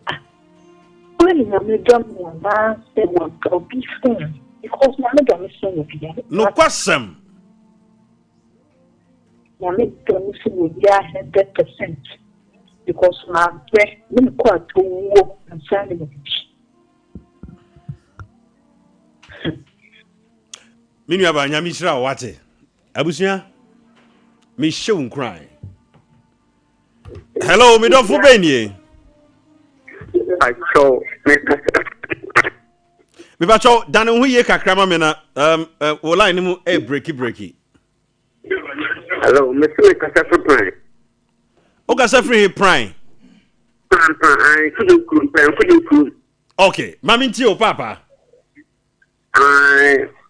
ko ni nyamia dom na se mo ko bi fun because na me don't see you no kwasem na me don't see you 100% because my breath me ko to wo and send me minu aba nyami hira wate abusua me show nkran hello me don't fu benie I show me ba cho dan hu ye kakra ma me na wo line mu breaky hello Mr. Kasafri o Kasafri prime I couldn't okay mami nti o papa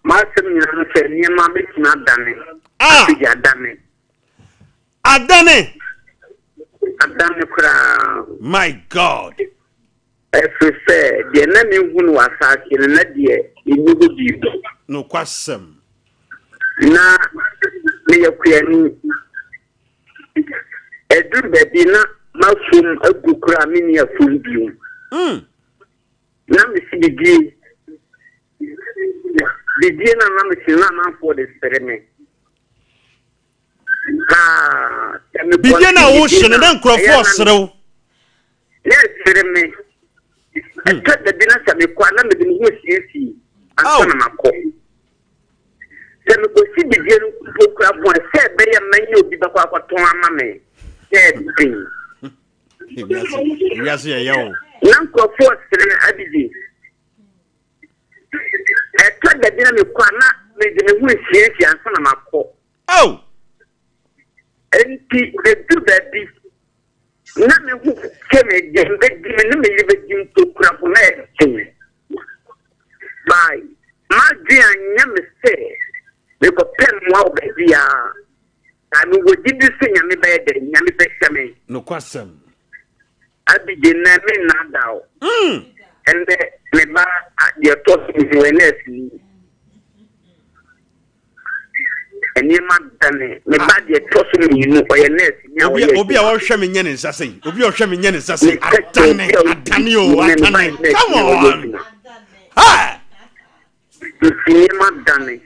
Master Milan said near my big not done Adane my God prefer the enemy who was asking and not the individual. No question. Na me yakuani edu baby na mafum agukura mini afum bium na me si bidie na me si na for the experiment bidie na wo hye na nkrofo serew yes experiment eto da bina sa me kwa na me bi ho siesie ansa na makọ se me ko si bidie no kura bo se be ya manyi obi ba kwa kwaton ama me se yes yo nanko for sere abidi eto da bina me kwa na me de ho siesie ansa na makọ oh enti edu baby na me hu keme gembe gime na me libe gim to kura bo na e bye ma di anya me se me ko pen mo baby ya ami wo didi se nya me be de nya me be seme no kwasem abi de na me na dawo and me ba de to me wenes ni eni ma dane me ba de to so me nu o ye nes nya o ye obi a wo hwe me nya ne nsase obi a hwe me nya ne nsase atane come on ha eni ma dane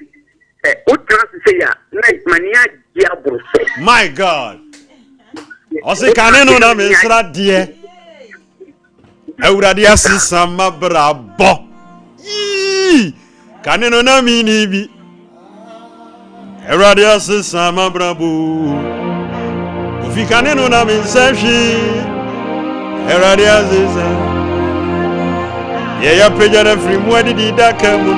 o trans say ya na mania dia burse my god o se kane no na me nsra de awurade asesa mabrabo kane no na mi ni bi awurade asesa mabrabo ofi kane no na me nsahwi awurade asesa ya pejara free mu adidi daka mu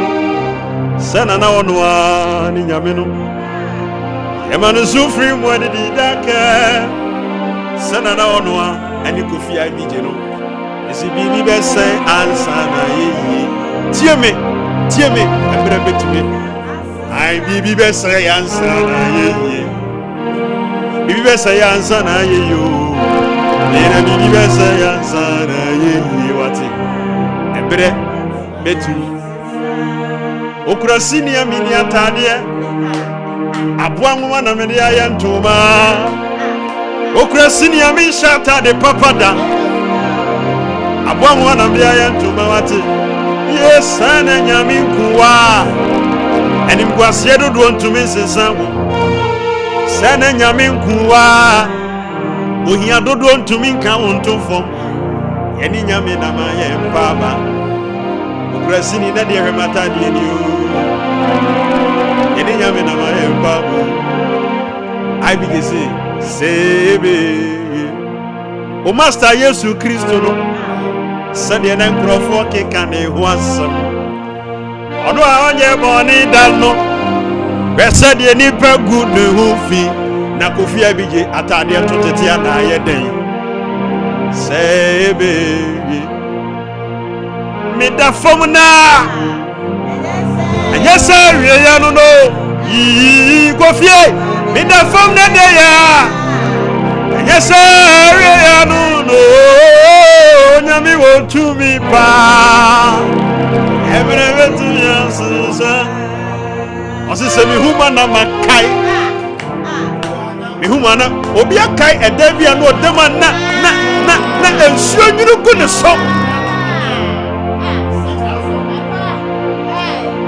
sana na ono a ni nyame no emanu su free mu adidi daka sana na ono a ani kofi abije no esi bibi be say ansa na yeyi tie me ebere betime ai bibi be say ansa na yeyi bibi be say ansa na yeyo ina bibi be say ansa na yeyi wati ebere betime okurasi ni amini atade aboa nwa na me ya yentoma okurasi ni ami shata de papada aboa nwa na me ya yentoma wati yes ana nyami kuwa eni mkwase dodo ntumi sesanwo sana nyami kuwa ohia dodo ntumi nka ontofo eni nyami na ma ye baba okurasi ni na de hemata de ni o eni nyame na ma babu I begin sebe o master Yesu Kristo no sade na nkrofo keka ne ho asem odo a onye boni dano bese de ni pagu ne ho fi na kofi abije atade totete na aye den sebe mi da fomna yes we ya no yi kofie mi da fom na de ya yes we ya no nyami wo to mi pa every to yes osise mi huma na makai mi huma na obi akai eda bia no odema na ensuo nyuru gu ne so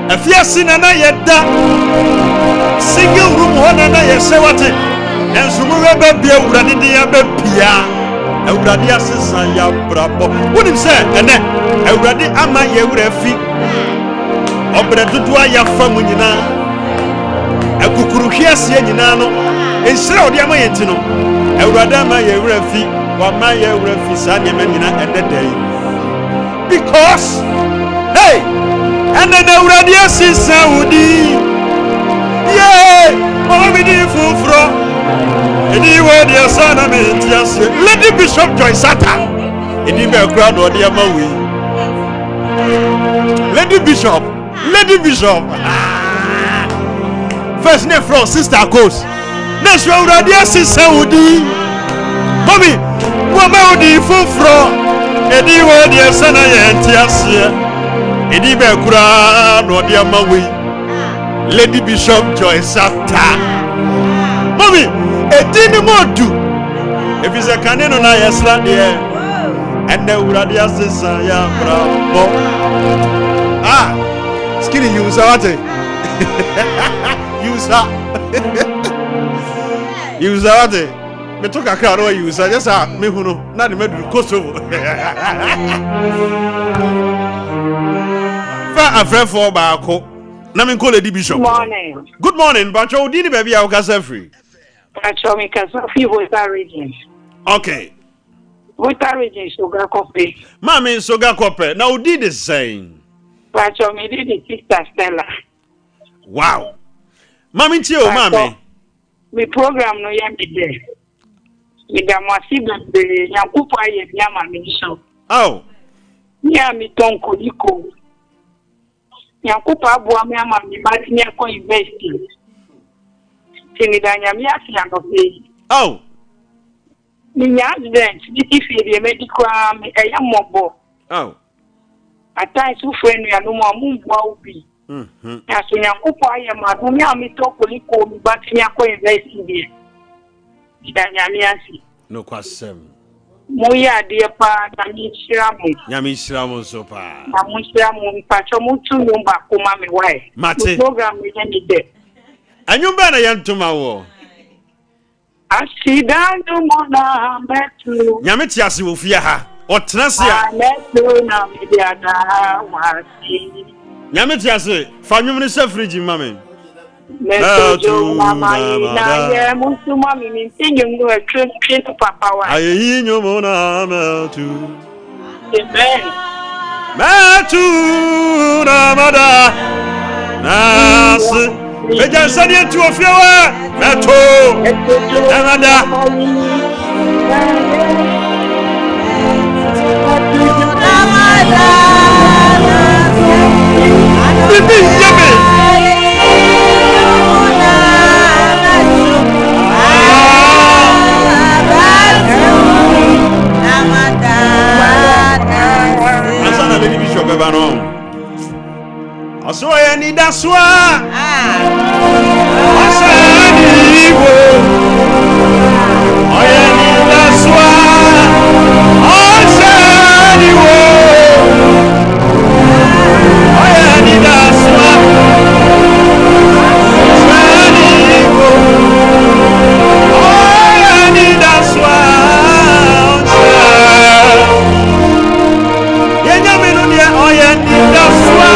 afia sinana yeda single room hona na yesewate ensumu be bia urade de ya be pia awurade asesa ya brabo wonim se ene awurade ama ye wura fi obre dudu aya famu nyina akukuru hwiase nyina no ensira odi ama yenti no awurade ama ye wura fi wa ma ye wura fi sa ne ma nyina ededai because hey and then awurade asesa udi yeah o bi di fufro edi we dia sana me tiase Lady Bishop Joy Sata edi be kura no dia ma we Lady Bishop first name from sister coast next we awurade asesa udi mommy wo ma udi fufro Edi wo de sana ye ntiasie. Edi be kura no de amawi. Lady Bishop Joy Sata. Mommy, edi ni modu. If is a caneno na yesla de. And the uradi asesa ya bravo. Ah, skinny you sawate. You sa. You sawate. Me took a car or you sa just me who know na the medu Kosovo. Fa a friend for baako. Na me call Lady Bishop. Good morning. Good morning, but you did baby I can say free. Pacho me kasa fi Volta region. Okay. Volta region Soga Kope. Mama Soga Kope. Now did the same. Pacho me did the sister Stella. Wow. Mami tio mami. Me program no yam be there. Me da mwasi be Yankupo aye nyama me so. Oh. Nya mi tonko liko. Yankupo abu ama mi bati nya ko investi. Tinidanya mi asi yango pe. Oh. Mi accident if the medical mobo. Oh. At times who friend ya no mo mbo ubi. Aso Yankupo aye ma do mi ami tonko liko mi bati nya ko investi there. Tidanya mi asi. No kwasem. Moya de pa na mi shiramu. Nyami shiramu so pa. Na mo shiramu pacho mo tu nyumba kuma me wai. Mate. Program me ni de. Anyumba na yantuma wo. Asidanu mona metu. Nyame ti ase wo fie ha. Otenase a. Metu na media na wasi. Nyame ti ase fa nwum ne safriji mame. Metu mama na ye musuma mi ntinyu no atwe papa wa. Ayi nyum na metu. Amen. Metu na mada. Nasi. Beja sani tu ofiewa. Metu. Na mada. Bibi yeme. Asana Lady Bishop Ebano. Asoya ni daswa. Asani wo. Oya ni daswa. Asani wo. Oya ni daswa. Asani wo. Oya ni daswa. Yenya menu dia oya ni daswa.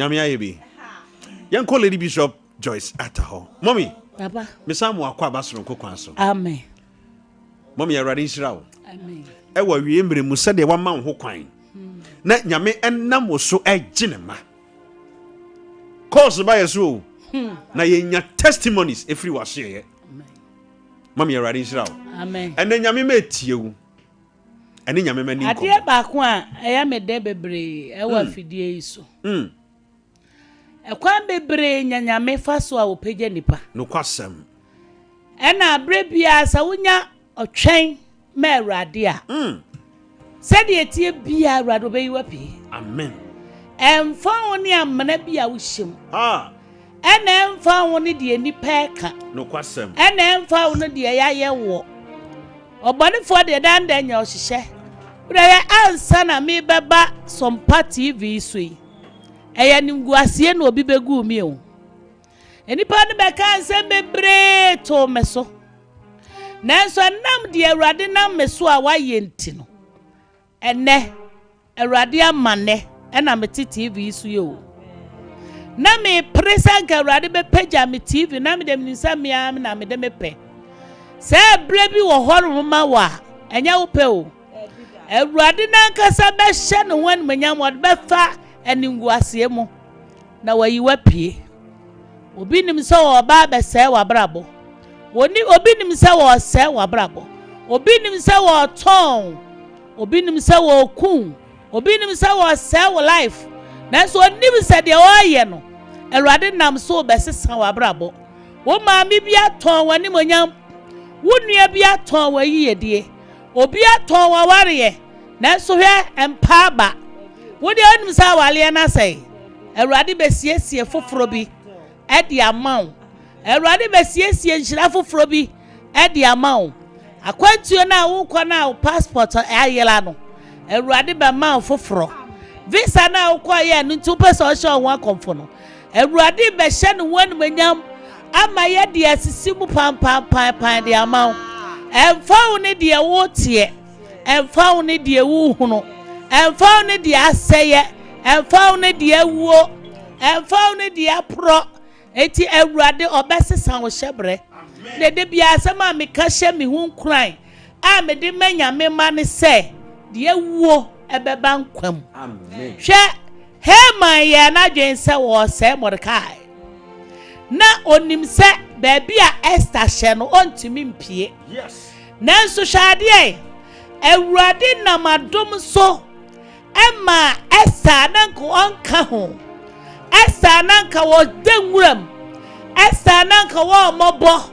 nyame ayebi yen call Lady Bishop Joyce ataho mommy papa me samu akwa basoro kokwan so amen mommy erade nshira wo amen e wa wie mbre mu se de wa ma ho kwan na nyame enam wo so egine ma course ba yeso na yenya testimonies every was here mommy erade nshira wo amen ene nyame ma etie wo ene nyame ma ni nko ade ba ko a eya me de bebre e wa fidie iso ekwan bebre nyanyame fa so a opeje nipa no kwasem ena abre bia sa wonya otwen ma awurade a se de etie bia awurade obeyi wapi amen emfa woni amana bia wo hyem ena emfa woni de nipa ka no kwasem ena emfa woni de yaye wo obonefo de danda nya ohihye ure ansa na me beba Sompa TV sui eya nimguasie na obi begu mi o enipa ne beka nse bebre to meso nanso nam de awurade nam meso a waye ntino ene awurade amane ena meti TV sui o na me presa ga awurade be pagya me TV na me dem nsa mia na me dem pe se bre bi wo horum ma wa enya wo pe o awurade nankasa be hye no wan manyam od be fa eninguasie mu na wayi wapie obi nim se wo ba be se wa brabo woni obi nim se wo se wa brabo obi nim se wo ton obi nim se wo kun obi nim se wo se wo life na so nim se de wo ye no awurade nam so be sesa wa brabo wo ma mi bia ton wani manyam wonua bia ton wa yiyedie obi aton wa ware na so hwe empa ba wodi anim sa wale na sai awurade besiesie foforo bi edi amaw awurade besiesie nhira foforo bi edi amaw akwantuo na wo kɔ na passport ayela no awurade be ma foforo visa na wo kɔ ye no ntu pese o hye ho akomfo no awurade be hye no won manyam ama ye de asisi mu pam de amaw emfa ne de wo tie emfa ne de wo hunu emfa ne de aseye emfa ne de awuo emfa ne de apro eti awurade obesesa wo hyebre ne de bia asema me ka hye me hu nkran a me de manya me ma ne se de awuo ebeba nkwam amen hwe hema ye na dwense wo se Mordecai na onim se baby a Esther hye no ontimi mpie yes nanso hwade awurade namadom so ema Esther nanko onka ho Esther nanka wo denwuram Esther nanka wo mobo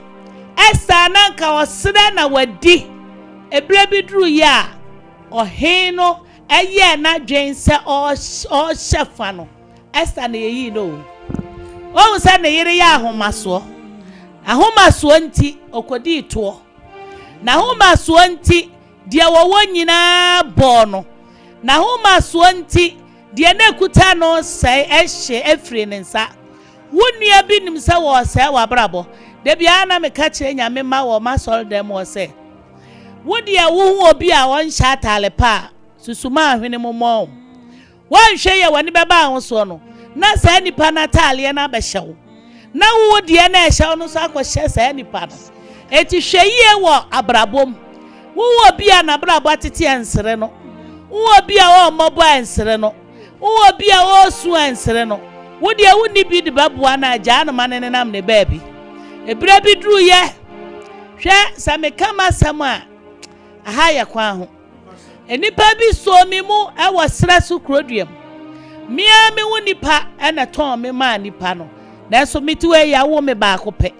Esther nanka wo sere na wadi ebre bidru ya ohin no eye na dwense o hyefa no Esther na yi no o se na yire ya ahomaso nti okodi to na ahomaso nti de wo nyina bo no na ahomaso nti de na kuta no sai ehye efri nsa wonua bi nim se wo sai wa brabo de bia na me ka kire nyame ma wo ma sol dem wo se wodi a wo hu obi a won hya tale pa susuma ahwene momom won hwe ye woni beba ho so no na sa nipa na tale na be hyew na wo de na hyew no so akɔhye sa nipa no eti hweye wo abrabom wo obi a na brabo atete ensere no wo obi a wo mobo ensere no wo obi a wo su ensere no wo de wo ni bi de baboa na agya no manene nam ne baabi ebra bi duru ye hwe sa me kama sama aha ya kwa ho enipa bi so mi mu e wo sra su kroduam mia me wo nipa na ton me ma nipa no na so mitiwe ya wo me ba ko pe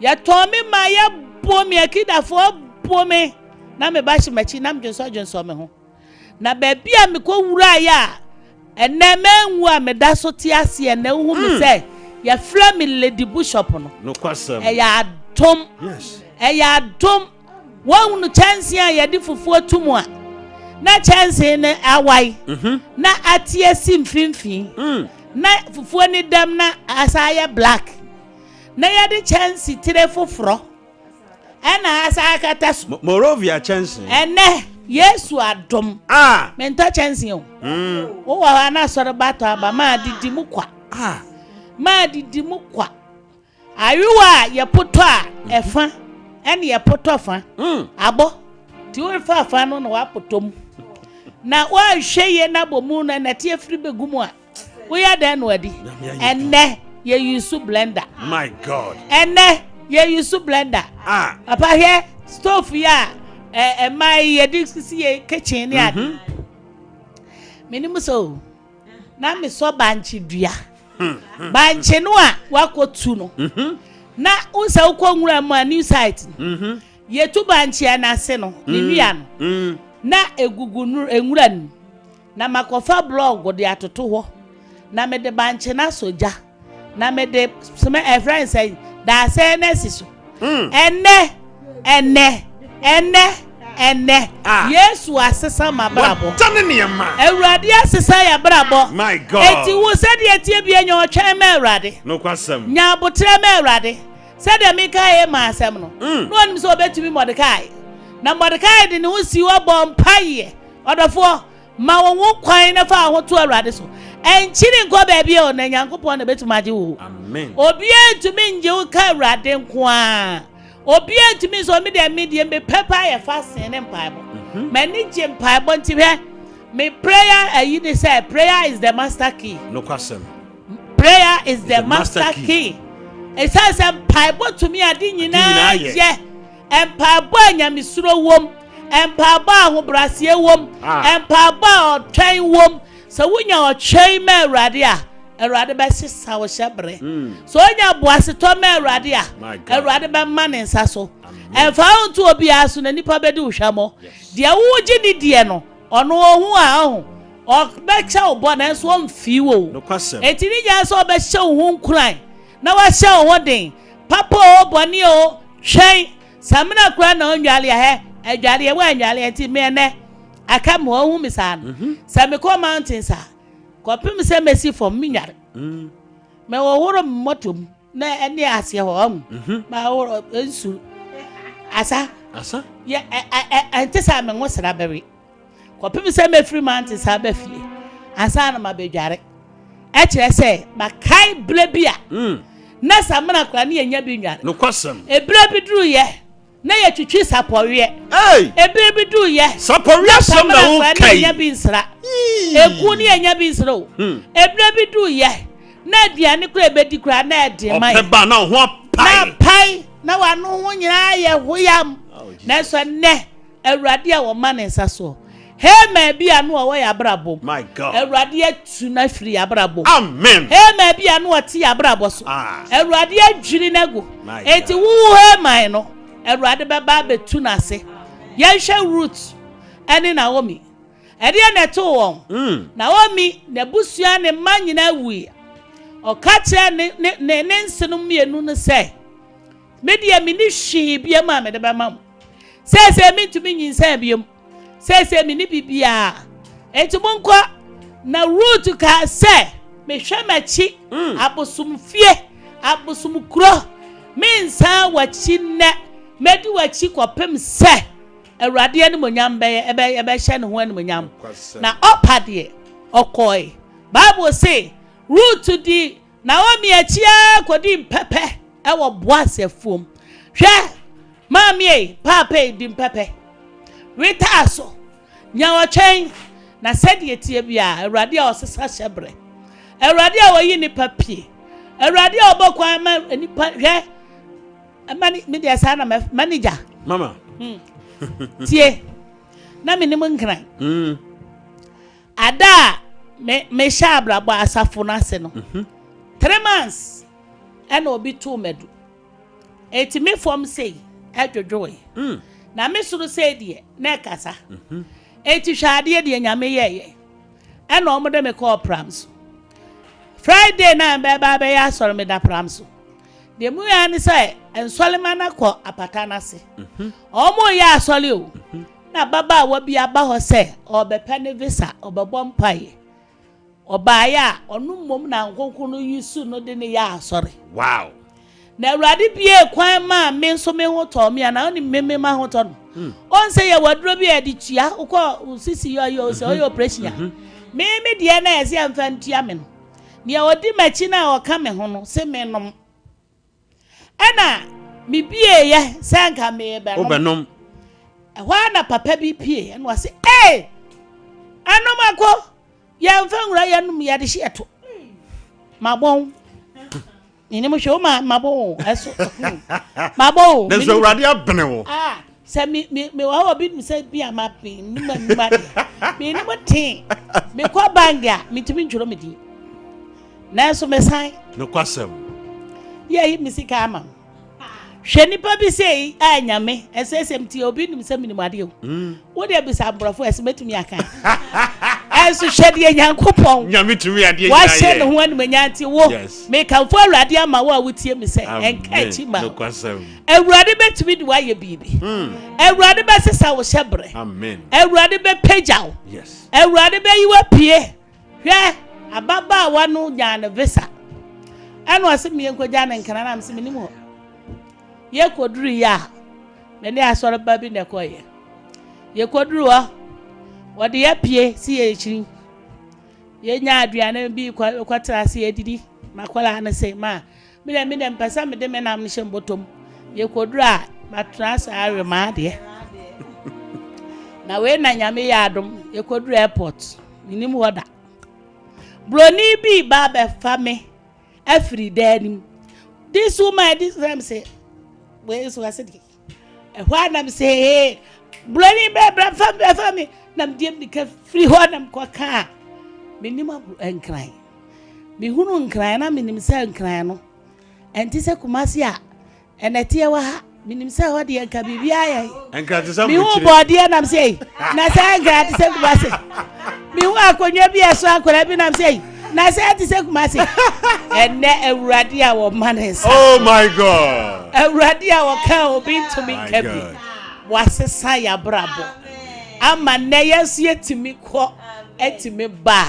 ya ton me ma ya bo me akidafo bo me na me ba shimachi na mjonso me ho na ba bia me ko wura ya enne menwu a me da so ti ase na hu me se ya fra me Lady Bishop no kwasam ya dom yes ya dom wo nu chance ya ya di fufu tumu a na chance ne awai na atie sim finfin na fufu ni dam na asaya black na ya di chance tire foforo ena asaya kata Morovia chance ene Yesu adom menta chance o wo wa na soro bato aba ma didi mu kwa ma didi mu kwa ayuwa ye poto a efa ene ye poto fa abo ti wo fa no na wa poto mu na wa hweye na bomu na tie afiri begumu a wo ya dan no adi enne ye use blender. My God. Enne ye use blender. Papa here stove ya my ye dixie ye kitchen ya. Minimum so. Na me so banchi dua. Banchi no a wakotu no. Na unsa ukọ nwura mu a new site. Ye tu banchi anase no. Ni nua no. Na egugu enwura nu. Na makofa blog de atoto ho. Na me de banchi na soja. Na me de some friends say da say nesi so. Enne Yesu asesa mabrabo tane ne ma Awurade asesa ya brabo. My God. Eti wo se de etie bia nya otwen ma Awurade no kwasem nya abotre ma Awurade se de mika e ma asem no no onim se obetumi Mordekai na Mordekai de ne ho si wo bom paye odofo ma wo kwan na fa ho to Awurade so enchiri nko ba bia o na Nyankopon na betumi age wo. Amen. Obi entumi nje wo ka Awurade nko a obi entumi so me de me pepper ye fasting ne mpaibo mani je mpaibo ntibe me prayer ayi dey say prayer is the master key. No kwasem. Prayer is the master key. It says mpaibo to me adi nyina ye mpaibo anyamisuro wom mpaibo ahobrase wom mpaibo otwen wom so wunya otwen ma Awurade a Awurade be sisa wo hyebre so onya boase to ma Awurade a Awurade be ma ne nsa so emfa onto obi aso na nipa be di hwamo de wo gi ni de no ono ohu a ohu o be cha obo na so mfi wo no kwasem etini nya so be hye wo nkuran na wa hye wo den papa oboni o hwen samina kura na onwale he adwale we anwale enti me ne aka mo ohu misano same ko mountains a kopim se mesi from minyare me wo horo motom na ene ase ho ma horo ensu asa ye ente sa me ngosra bewe kopim se me free mountains a ba fie asa na ma bedware e kire se ba kai blebia na samana kra na yenya bi nware no kwasem e blebi duru ye na ye twitwi sapowe ebe bi du ye sapowe asem na wo kai nya bi nsra egu ni nya bi nsra o ebe bi du ye na dia ne kura ebe di kura na ede mai ba na ho pai na wa no ho nyina ye hoyam na so ne Awurade a wo ma ne nsa so he ma bi anu wo ya brabo. My God. Awurade atu na firi ya brabo. Amen. He ma bi anu wo ti ya brabo so Awurade adwiri nago enti wo he man no Awurade beba betu na se ye hwe root ene Naomi ede na to won Naomi na busua ne ma nyina wi o ka kire ne nsenu mienu no se media mi ni hwe bia ma me de ba ma se mi tumi nyinsa bia se mi ni bibia enti monko na root ka se me hwe machi abosum fie abosum kuro mensa wachi ne medi wachi kopem se Awurade ene monyam be hye ne ho ene monyam na opade okoi Bible say root di Naomi achia kodi pepe e wo boase afuom hwe mami papa di pepe wita so nyawo twen na sede etie bia Awurade a osesa hyebre Awurade a woyi ni papie Awurade a obokwan ma nipa hwe amani media sana manager mama tie na me nim nkran ada me shabra ba asafo na se no 3 months and obi to medu eti me form say adwodwoe na me suru say de na kasa eti hwade de nyame ye and o mo de me call prams Friday na ba ya soro me da prams de mu ya ni say ensole na ko apata na se omo ya asole o na baba wa bi aba ho se obepe ne visa obebo mpaye oba ya onu mom na nkonkon no yisu no de ne ya asore wow na awurade bie kwan ma me nso me ho to me ana oni me ma ho to no on say ye waduro bi e di tua ukọ sisi yo so yo operation me de na ese amfa ntua me no ne odi machi na o ka me ho no se me nom ana me bie ye sanka me be no obenom ehwa na papa bi pie eno ase anom akọ ya mfa nwura ya num ya de hyeto mabon ni mo show mabon eso mabon na so awurade abene wo se me wa obi mi se bi amapi ni ma me ni mo tin me kwa banga me timi ntworo me di na so me san no kwasem ye mi sika ama hwe nipa bi sei anyame esesem ti obi nim se minim ade wo de bi sa brofo ese metumi aka eso hwede nyankopon nyame tumi ade wa hye ne ho anim nyanti wo me kan fo awurade ama wo a wotie mi se enka chi ma no kwasem awurade betumi di wa ye bibi awurade be sesa wo hyebre amen awurade be pejaw yes awurade be yiwa pie hwe ababa wa no nya ne visa eno ase mi enkoja ne nkana na mse minim ho ye koduru ya me ne asore ba bi ne koye ye koduru wa wode ya pie si ye chiri ye nya aduane bi kwatra si edidi makola na se ma me ne mpasa me de me na mhye mbotom ye koduru a matrasa are ma de na we na nyame ya adom ye koduru airport minim hoda broni bi ba be fa me afri danim this woman this time say we so asedi ehwa nam say hey broni be bra fa me nam diem di ka free ho nam kwa ka minim enkran mi hunu nkran na minim se nkran no enti se kumasi a enete wa ha minim se ho de enka bibia ye enkran te sam mi hu body nam say na se enkran te se kumasi mi hu akonwa bi eso akora bi nam say na se te se kumasi enne awurade a wo manesa oh my god awurade a wo ka obi ntumi kabi wasesa ya brabo ama na yesu yetimi ko etimi ba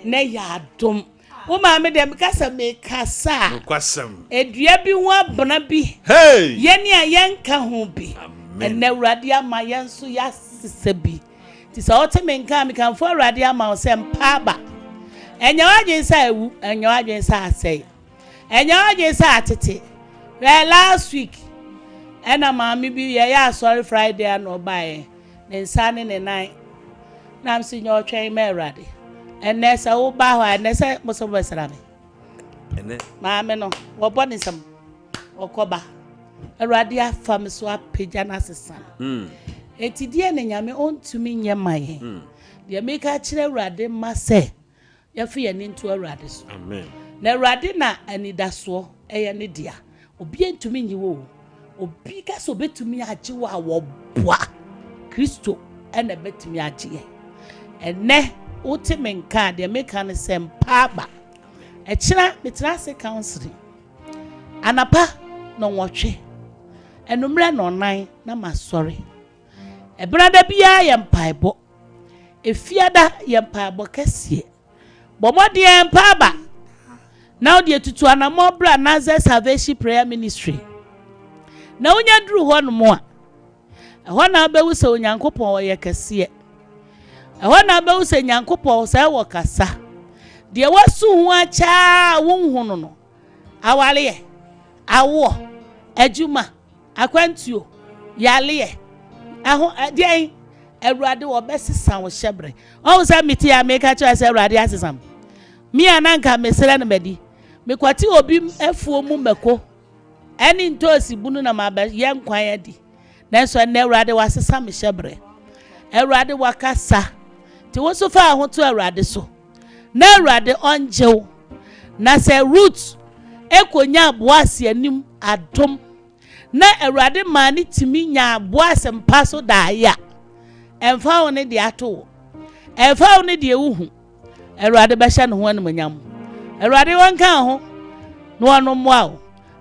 na ya dom wo ma me dem kasa me kasa no kwasem edua bi ho abana bi hey yeni a yenka ho bi amen na awurade ama yenso ya sesa bi ti sa o te me nka me kan fo awurade ama o se mpa ba enya waje sa ewu enya waje sa asai enya waje sa atete last week ena maami bi ye ya sorry friday an obaye ne nsane ne nan nam si nyo twen me awurade enne sa wo ba ho enne sa moso besra me enne maame no wo boni sam okoba awurade afa me so apagya na sesan eti die ne nyame ontumi nyemaye de meka kire awurade ma se ya fi ye ntu awurade so amen na awurade na anidaso eye ne dia obi entumi nyiwo obi ka so betumi agyewa a wo boa kristo ena betumi agye enne wote menka de meka ne sempa ba ekira metra se counseling anapa no nwotwe enumre no nan na masori ebrada bia ye mpaebo efiada ye mpaebo kese bomode empa ba now the tutu anamo bra Nazareth Salvation Prayer Ministry na unya duru ho no mo a ho na be wo se onyankopon wo ye kese ho na be wo se nyankopon se wo kasa de wasu hu acha wo hu no no awale awo ajuma akwantuo yale aho de awurade wo besesa wo hyebre o se meti ya meka cha se awurade asesam mi ananka mesere na medi mekwati obi efuo mu meko eni ntosi bunu na mabe ye nkwan ya di nanso na awurade wasesa me hyebre awurade wakasa ti wo so fa ho to awurade so na awurade onjew na se root ekonya aboase anim adom na awurade mani timi nya aboase mpa so da ya emfa wo ne de ato emfa wo ne de ewuhu awurade be hye ne ho anumanyam awurade wanka ho no ono moa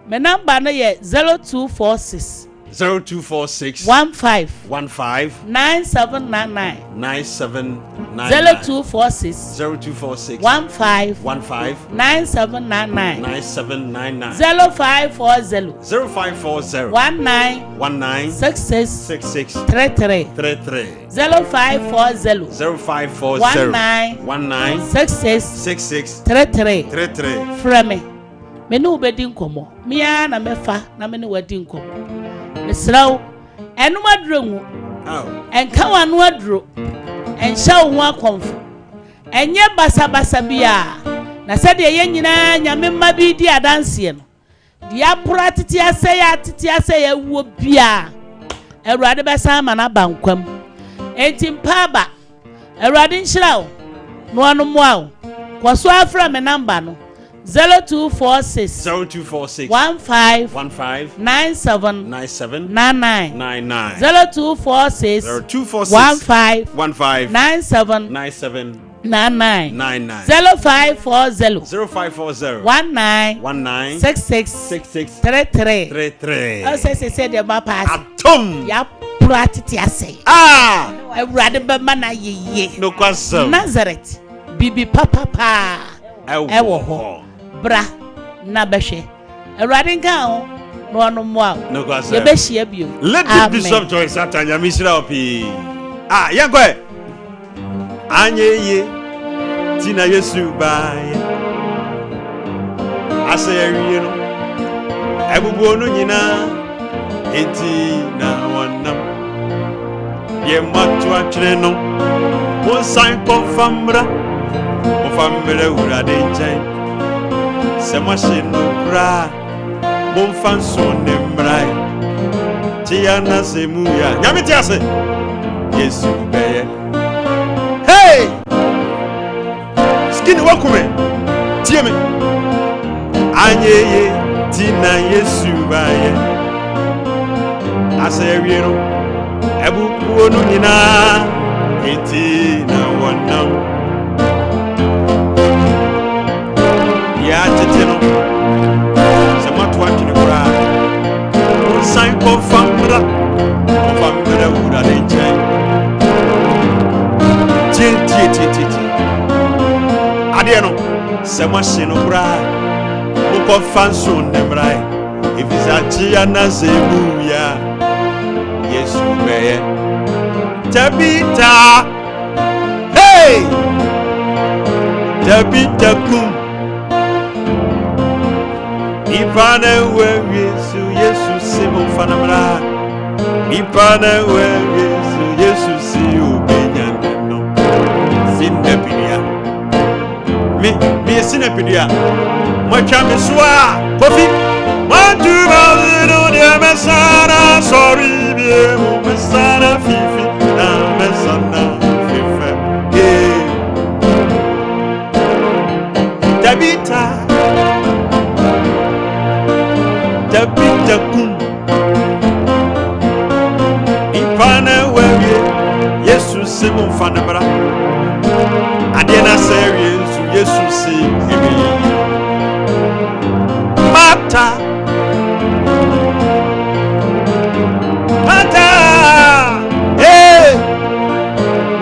me number no ye 0246 0246 15 15 9799 9799 0246 0246 15 15 9799 9799 0540 0540 19 19 66 66 33 33 0540 0540 19 19 66 66 33 33 frame me no bedi nkomo mia na mefa na me ne wadi nkomo mesraw enum aduro mu enka wano aduro enhya wo ho akomfo enye basa bia na se de ye nyina nyame mma bi di adanse no dia pratiti ase ya wo bia Awurade besa ma na bankwam enti mpaba Awurade nhyiraw no anu mo aw kwaso afra me number no 0246 15 97 99 0246 15 97 99 0540 19 66 33 o se de ma pass atom ya pratiti ase Awurade be ma na yeye no kwasam Nazareth bibi papa ewo ho bra na behwe Awurade nka ho no ono mo a no kwasam ye be hia bio Lady Bishop Joyce Atanya misira opi yegwe anyeye tina Yesu baye aseyewie no ebubu onu nyina enti na wonam ye matu atwene no mo san confirmra mo famre Awurade nchen se mo shinu bra mo fanso ne mrai tia na semu ya nyame ti ase Yesu beye hey skini wakume tie me anyeye tina Yesu baye aseyewie no ebubu onu nyina enti na wonam ya teteno se matu atwene kura san confirmra Awurade nchen tie ade no se machine no kura ko fanso nemrai evizachi anazemu ya Yesu beye Tabita hey Tabita kum Ipane we Yesu simo fanamra Ipane we Yesu si ubenyano Sinepidia mi sinepidia Mwacha meswa kofi Mwantu mazino dia mesana sorry bien mesana fifi na mesana fifi Tabita kum Ipane wewe Yesu simu fanabra Adena serie Yesu si emi Mata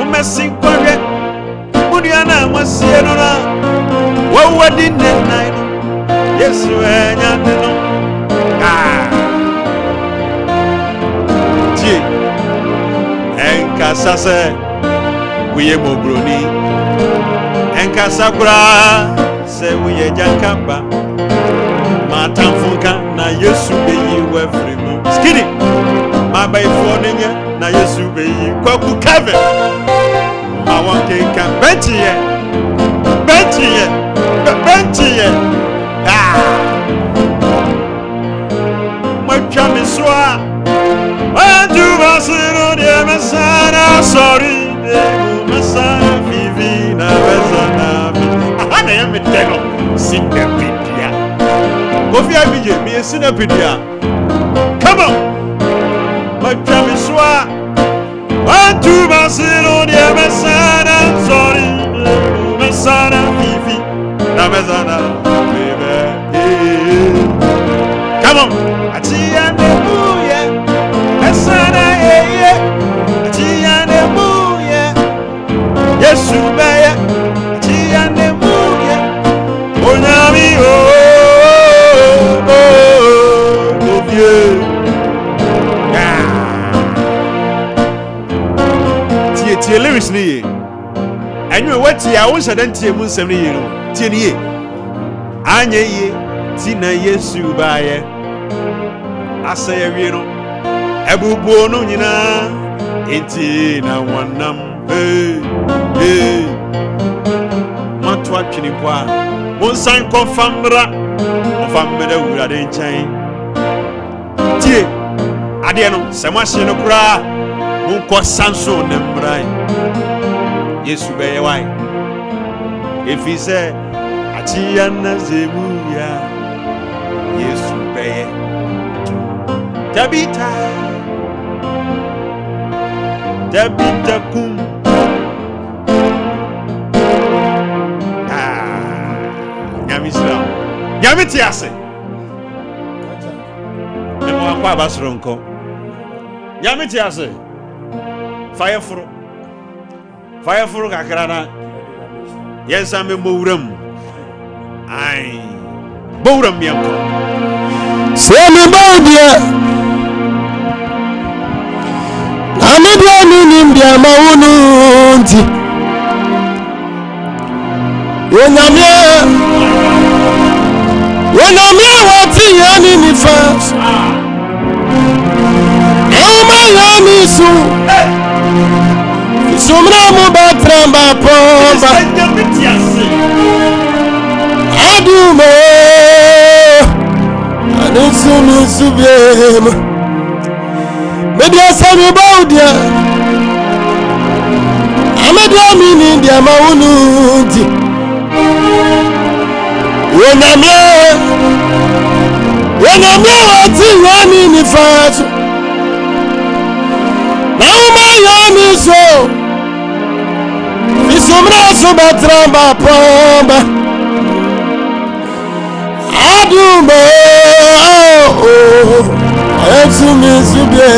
Umesi kware Mudiana mwasieno na Wawadi nenaino Yesu enya neno Tie Enkasa se Wiye mobroni Enkasa kura Se wiye jankamba Matamfunka na Yesu beyi wefrimu Skini Mabaifo na Yesu beyi Kwaku kave Mawanke benchiye Mwacha miswa Wanju basiro die mesana sorry mesana vivi na mesana ahana ya mitego sinepidia Kofi abije mi sinepidia come on Mwacha miswa Wanju basiro die mesana sorry mesana vivi na mesana vivi come on atia nebuye tie lyrics ni ye enwe wati a wo hyedan tie mu nsɛm ni ye no tie ni ye anya ye ti na Yesu baaye asa ye wie no ebubuo no nyina enti na wonam hey matu atwini po a monsan kɔfamra ɔfamra wurade nkyɛn tie ade no sɛ mo ahye no kura monkɔ sanso ne mmran Yesu bɛyɛ wai efi sɛ atia na zemuya Yesu bɛyɛ Tabita kum Nyame ti ase me mo akwa abasoro nko Nyame ti ase fire furu kakra na yensa me mbowuram ai bowuram yanko se me bawdia amedwa ni ndia mawunu nti Wonyamia wati yani ni fast Euma yani su Sumra mubatramba pomba Adume Adusumu subiema Media sami baudia Amedia mini ndia maunuti Wonyamia wati yani ni fast Nauma yani so Isumra subatramba pomba Adume Exumi subye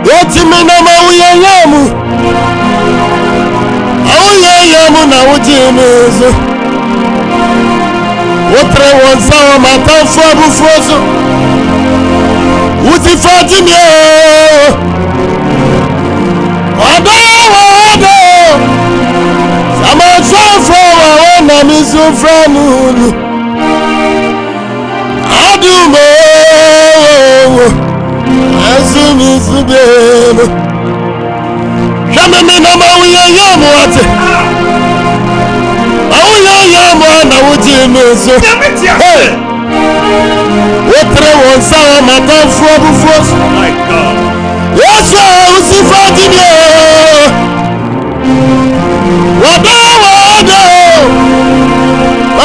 Yeti mina mauye yamu Auye yamu na ujimizu Otre wansawa matafu abufoso Utifajimye Wado Sama chofo wawana mizufranulu Adumo Asumi subemo Shame mina mauye yamu ate Auye yamu na ujimizu Otre wansawa matafu abufoso my God Yesu usifadimye Wado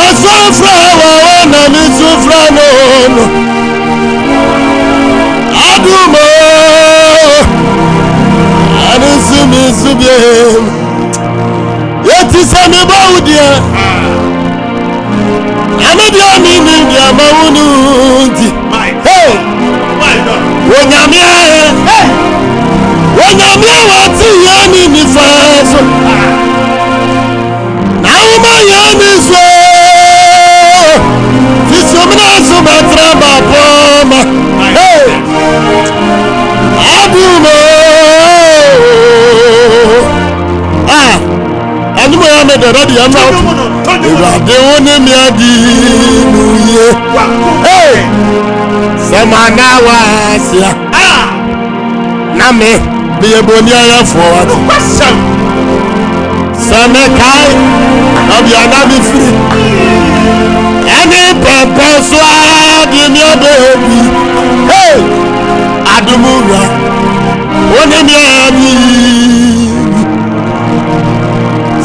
Asofra wawana misufra nono Adumo Anisumi subye Yeti sami baudia Amedia mini dia maunuti Hey Wonyamia wati yani nifaso Nauma yani so Fisumna subatramba poma Hey Adumo Adumo ya mede ready I'm out Irade wone miadi nuye Hey Semana wasia Name Biye boni aya forward Same kai Obiana mi free Any purpose why in your baby Hey Adumura One miami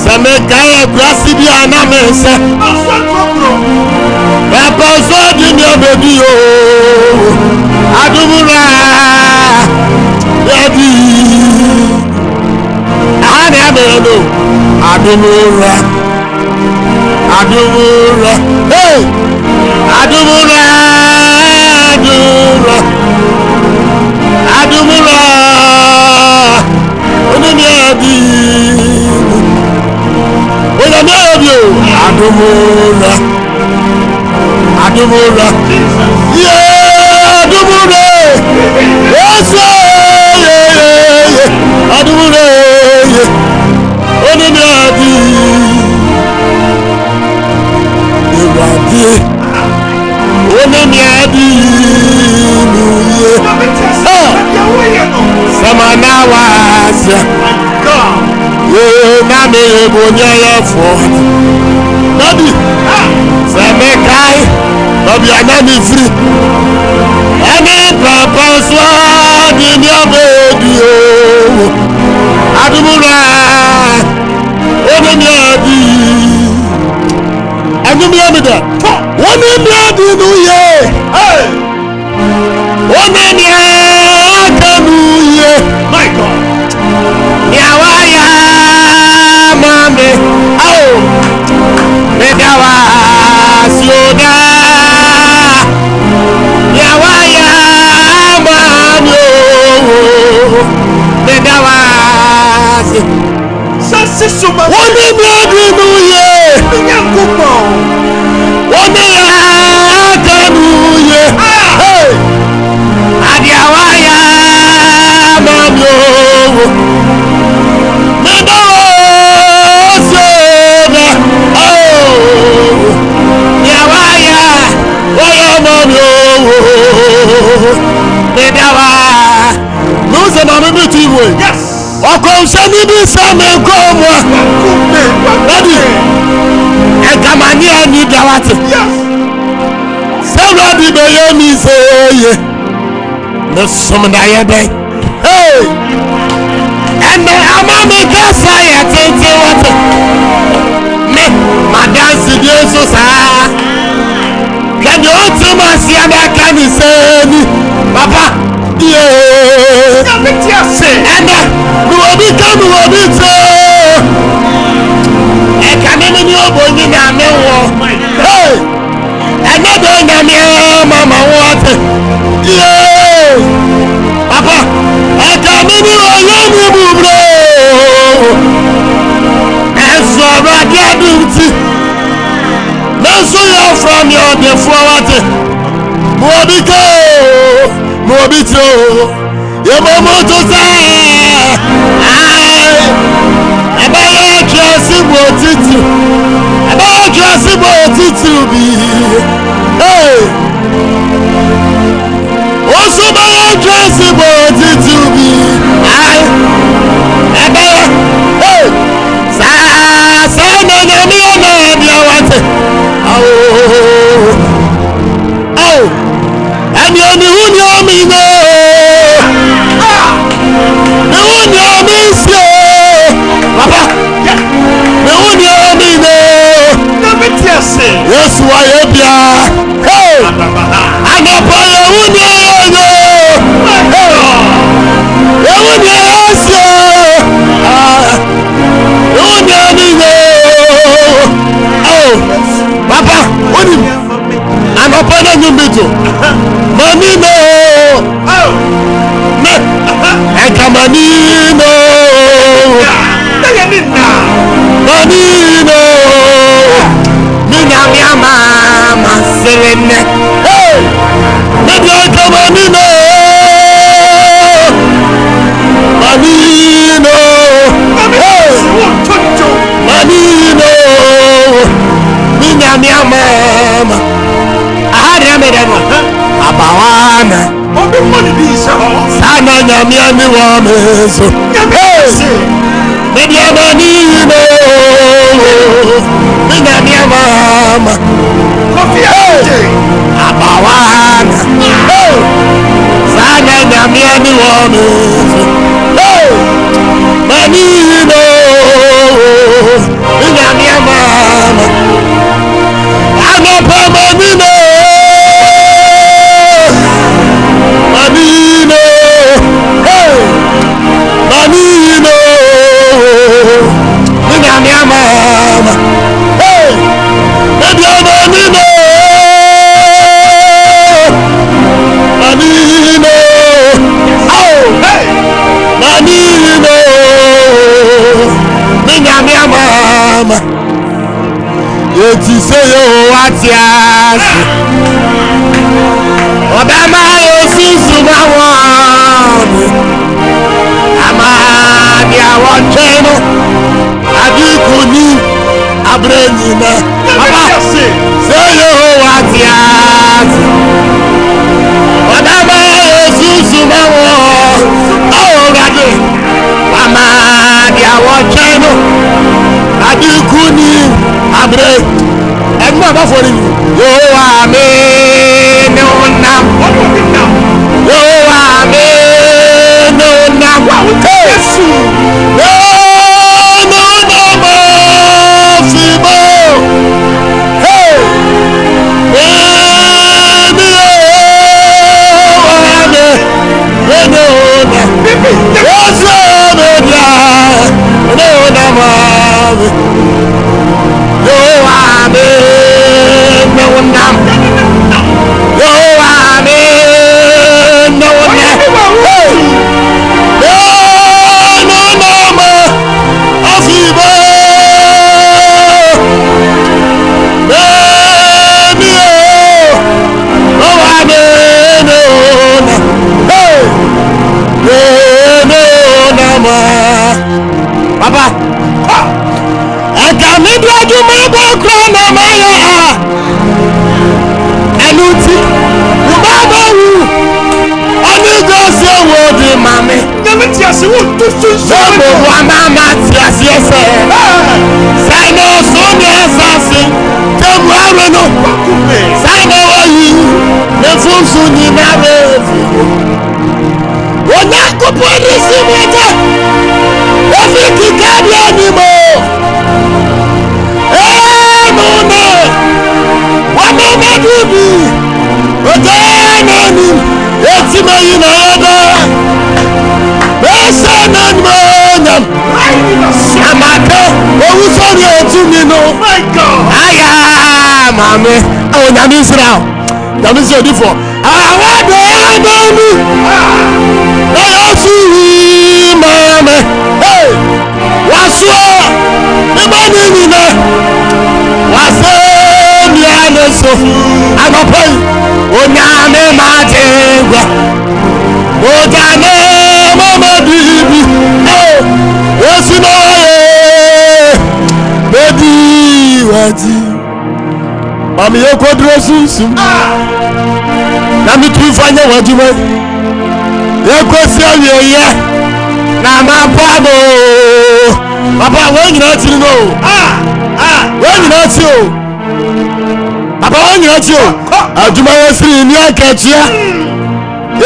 Same kai grassi bi anamese Purpose why in your baby oh Adumura Baby, Adumura, hey, Adumura, Adumura, yeah, Adumura, yes, yeah, Adumura. me bonya ya for. Daddy, say me kai, baby anani free. Any papa so di mi abedio. Adumura, oni mi adi. Anu mi amida. Oni mi adi nu ye. Hey. Oni mi akanu ye. My God. Yawaya mame. Oh. Medawa sioda. Yawaya mame. Medawa. Sasi suma. Oni mi adi nu ye. Nyankupo. Oni akanu ye. Hey. Adiawaya mame. Medawa sioda. Oh. Yawaya oya mame. Medawa. Lose mame me tiwe. Yes. Okonshani bi same komo. Daddy. Ekamani ani dawate. Yes. Somebody be me say. No somebody be. Hey. And the amame kasa ya tete wate. Me madansi Jesus ah. Can you ultima see that can you say Papa? Yeah. And we will be too. And can any of you know? Hey, and not doing Mama water. Yeah, Papa, I can any of you. And so I get it. That's why from your forward. Mobito. Yemomoto say, about just to be. Hey, also about just to be. Hey, say oh, and you know me. Yes, why hey, I'm a Papa, what is I'm a panel Money no. I come on Money no. Mina mama selene. Hey, maybe I come on Manino. Hey, Manino. Mina mama. I had a abawana. Sana nyamiani wamezo. Hey, maybe I'm Manino. Mina mama. Hey, abawana. Hey, sana nyamiani wamezo. Hey, Manino. Mina mama. I'm a Manino. Manino. Hey, Manino. Mina mama. Hey, maybe I'm Manino. Manino. Oh, hey, Manino. Mina mama. Yeti say yo atias. Obama osusu mawo. Ama dia woncheno. Adikuni abrenina. Papa say yo atias. Obama osusu mawo. Oh gade. Ama dia woncheno. se wo tu so mo wa mama ti asiese sano so mi asase temu aro no sano wayi ne funsu ni na re wona ko polisi mota ofi kikadi animo no wa mama dubi oje no ni eti mayi na oda besa nan monam samaka owusori otumi no my god aya mame o nyame Israel nyame se odifo awado adonu ayosuri mame hey waso ibani nina wase miane so amapai o nyame majengwa o jane mama bibi oh esino baby wati mami yoko drosu na mi tu fanya wajuma yoko si awiye na mapabo papa when you not know when you not you papa when you not you ajuma wesi ni akachia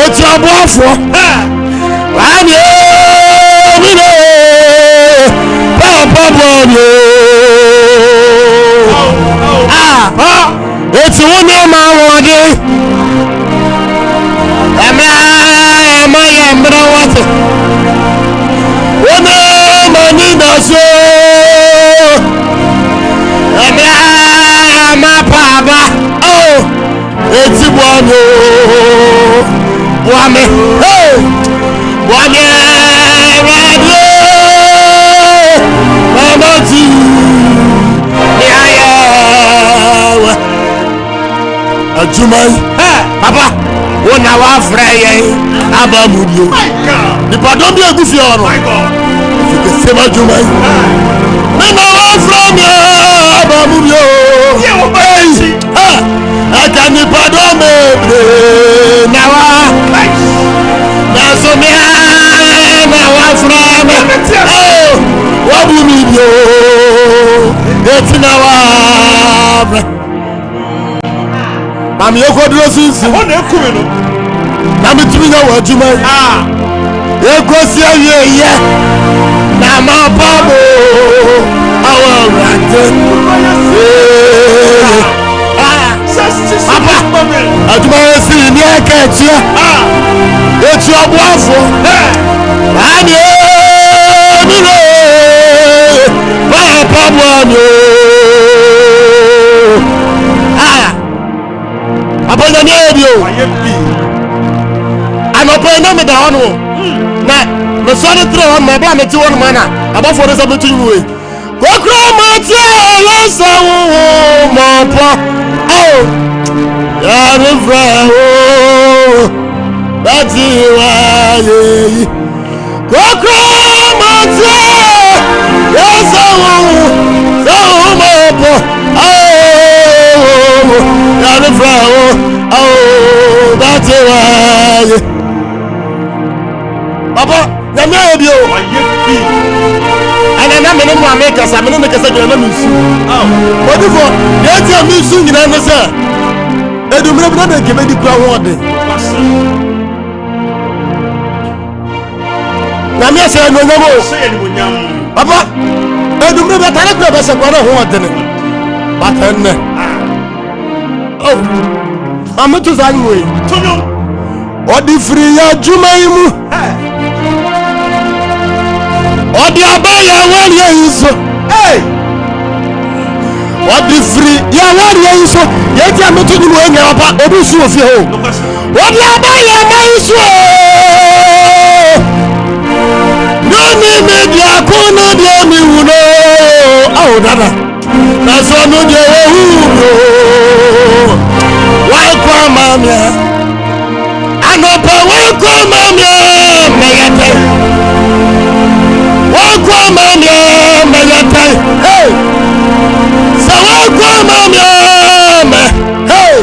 eti abuafo wani mi no papa bono eti woni ma wode ama ya mbra wate woni ma ni daso ama papa oh eti bono Wame, hey, wame, radio, mama ti, yaya, ajumai, papa, wona wa freye, abamudio, ni pardon bi egufi oro, ke sema ajumai, na wa freye, abamudio, aka ni pardon me, na wa na so me na wa frame oh wa bu mi yo etina wa mami yoko duro sinsi o na ekumi no na mi tumi na wa juma ekosi ayeye na ma babo awa rante papa aduma esi ni akachia eti obuafo ani mi no papa bono abonya ni ebio anopo na me da hono na me so de tre ho me bla me ti wono mana abofo de so me tunwe kokro ma ti lo so mo po oh ya me fra oh bati wa ye kokro ma ti ya so mo po oh ya me fra oh bati wa ye papa na me obi o ana na me no America sa me no kasa gina na misu odifo ye ti misu nyina no se edumre bi na ke be di kwa wode na me se no nyamo papa edumre be tare kwa be se kwa na ho wode ne batenne oh amutu zanwe tunyo odifri ya juma imu odi abaya wari yiso hey odi free ya wari yiso yeti ametu ni wenga papa obi su ofie ho odi abaya maiso no ni media kono de mi wuno aw dada na so no de hu wa kwa mamia anopa wa kwa mamia megate wakwa mamia megate hey sa wakwa mamia hey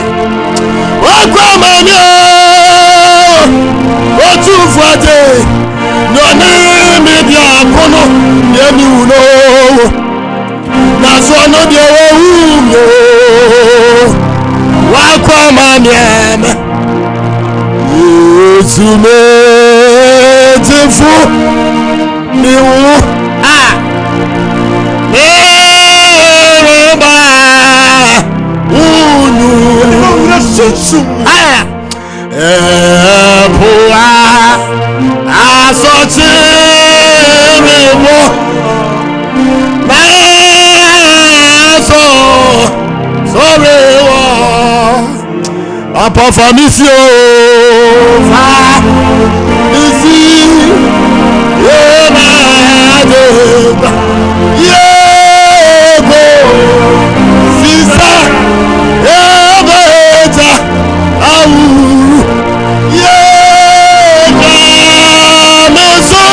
wakwa mamia otu fuate no ni no de wo wa kwa mamiam Yesume tefu ni wo Eba unu Epoa asochi rewo Maso sorewo Apafamisio fa isi Yema deba Yego Sisa Ebeta Awu Yega Meso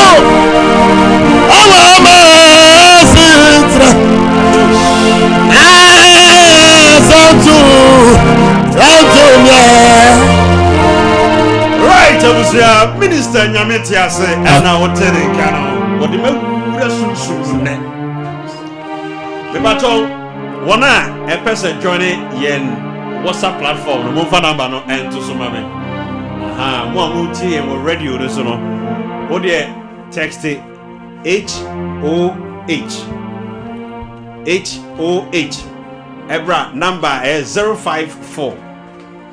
Awa Mesitra Santo Right, Abusia, Minister Nyameti ase and I will tell you, what the men the battle one a person joining yen WhatsApp platform, the move number no and to some men. Aha, more multi and more radio, this no. What the text HOH. Ebra number is 054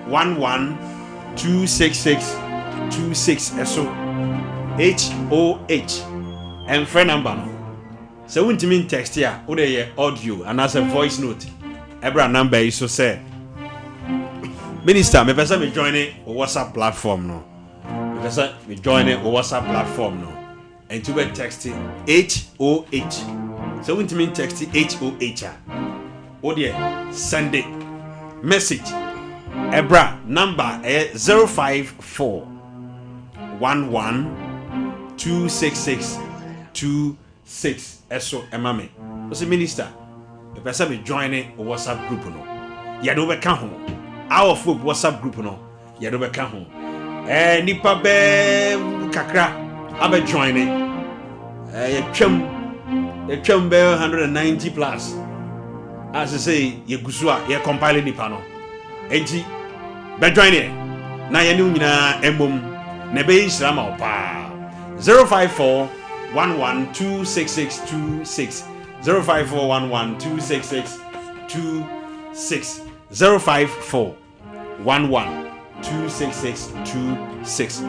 11-266-26 eso HOH and friend number no. So when you mean text here, what the audio and as a voice note. Ebra number is so say Minister, me person me joining a WhatsApp platform no. Me person me joining a WhatsApp platform no. And to be texting HOH. So when you mean text HOH what the send it message Ebra number 054 11-266-26 eso emame. So minister, the person be joining a WhatsApp group no. Ya do be kan ho. Our folk WhatsApp group no. Ya do be kan ho. Nipa be kakra abe joining. Ye twam be 190 plus. As I say, ye gusua ye compile nipa no. Enti be join here. Na ye ni nyina embom na be yisra ma opa. 054 11-266-26 054 11-266-26 054 11-266-26.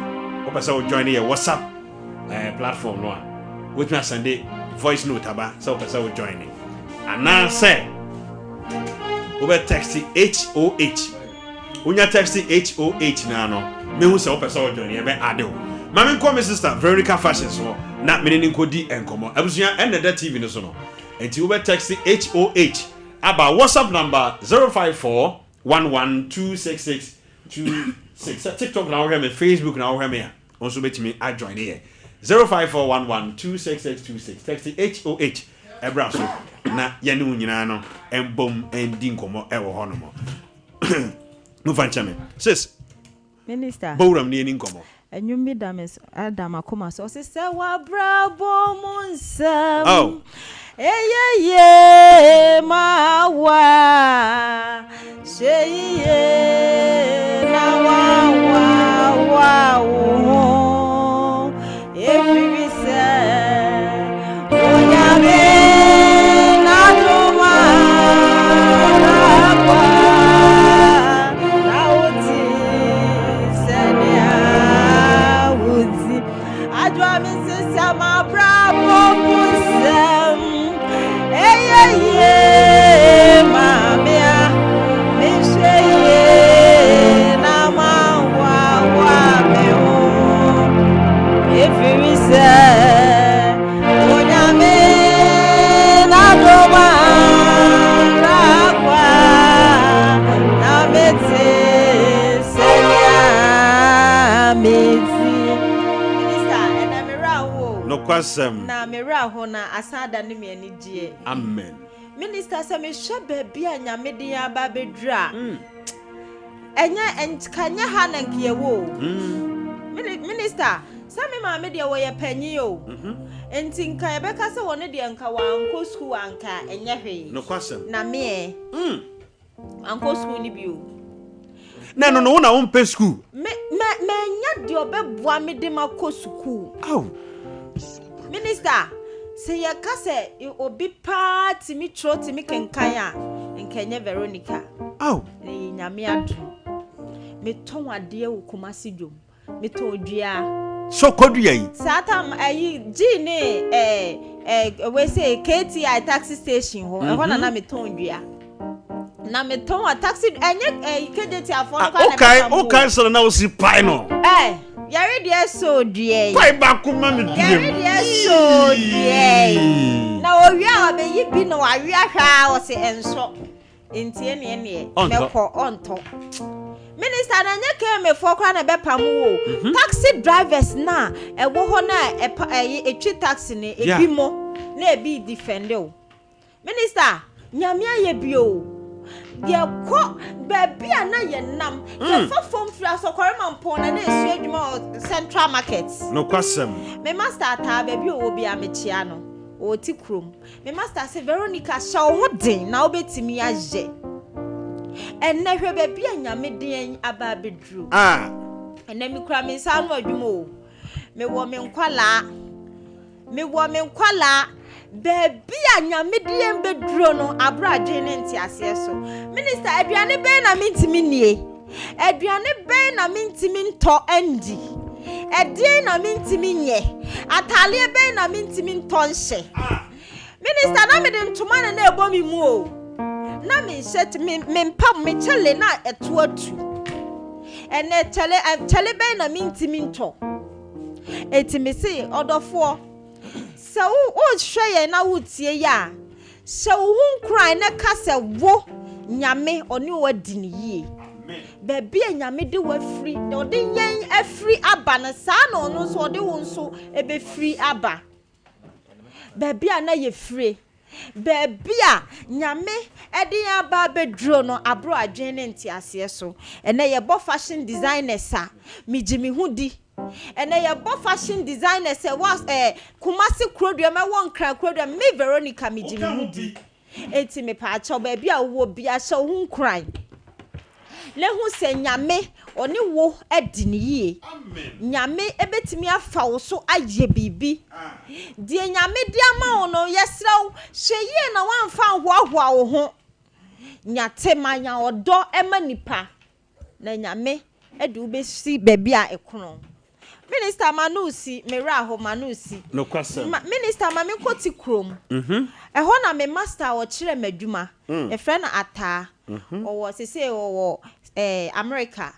Hope so join here WhatsApp platform no. With me Sunday voice note aba so hope join it. And now say over text HOH. Unya text HOH na no. Me hu se o person join e be ade o. Mama nko me sister Veronica Fashion so na me ni nkodi enkomo. Abusua eneda TV no so no. Enti over text HOH aba WhatsApp number 054 11-266-26. TikTok na wo me, Facebook na wo me a. Also betimi a join here. 054 11-266-26. Text HOH Ebra so na yene nyina no embom endi nkomo ewo ho no mo. No fanchame. Sis. Minister. Bowram ni eni nkomo. Enyumi dames Adam akoma so se wa brabo munsam. Oh. Ye ma wa. Sheye na wa wo. Every say onyame na mera ho na asada ne me ani die. Amen. Minister say me hwe baabi a nyame de aba bedra. Enya enkanya ha na nkiye wo. Minister say me maame de wo ye panyi o enti nka ebeka se woni de nka wanko school anka enye hwe no kwasem na me anko school ni bio no na won pe school me nya de obeboa me de mako school aw minister se ye ka se obi party mi trot mi kenkan a nkenye Veronica aw ni nyame adu me ton ade wo Kumasi dwom me ton dua so kodua yi satam ayi gene we say KTI taxi station ho e ho na me ton dua na me ton a taxi enye KDT afọ no okay so na wo si pai no yare de so dua pai ba kuma me dua yare de so dua na o wi a be yi bi no wa wi ahwa wo se enso entie ne me ko onto Minister na nyeke me for kwa na bepam wo taxi drivers na ewo ho na etwi taxi ne ebimo na ebi defend o Minister nyame aye bio ye ko bebia na ye nam ye fa fom fira sokore mampo na esu adwuma Central Market no kwasem me master ta bebi o bi amechia no o ti krom me master se Veronica shaw ho din na obetimi aje enne hwe baby anyame den aba bedru enne mi kura mi sa no adwuma o me wo me nkwala baby anyame den bedru no abraje ne ntiase so minister aduane ben na mintimi nie aduane ben na mintimi nto andi edin na mintimi nye atale ben na mintimi nto nhye minister na me de ntoma na ebomi mu o na me set me mpam me chele na eto atu ene chele ben na mintimi nto etimi se odofo se wo hweye na wotie ya se wo hunkran na ka se wo nyame oni wadi ne yie baby nyame de wa free na ode yen afri aba na sa na ono so ode wo nso ebe free aba baby na ye free baby nyame ede ya ba bedro no abro adwen ne ntiase so ene ye bo fashion designers a mijimi hudi ene ye bo fashion designers was Kumasi krodua me won kra krodua me Veronica mijimi hudi enti me pa acho baby a wo bia hye hu nkran le hu se nyame oni wo edi ne yie nyame ebetimi afa wo so aye bibi die nyame dia ma ono yesrew hweye na wanfa hoahoa wo ho nyate manya odo ema nipa na nyame edi ubesi baby a ekono Minister Manusi mera ho Manusi no kwasem Minister mame koti krom eho na me master wo kire madwuma e frɛ na ata owo sese owo America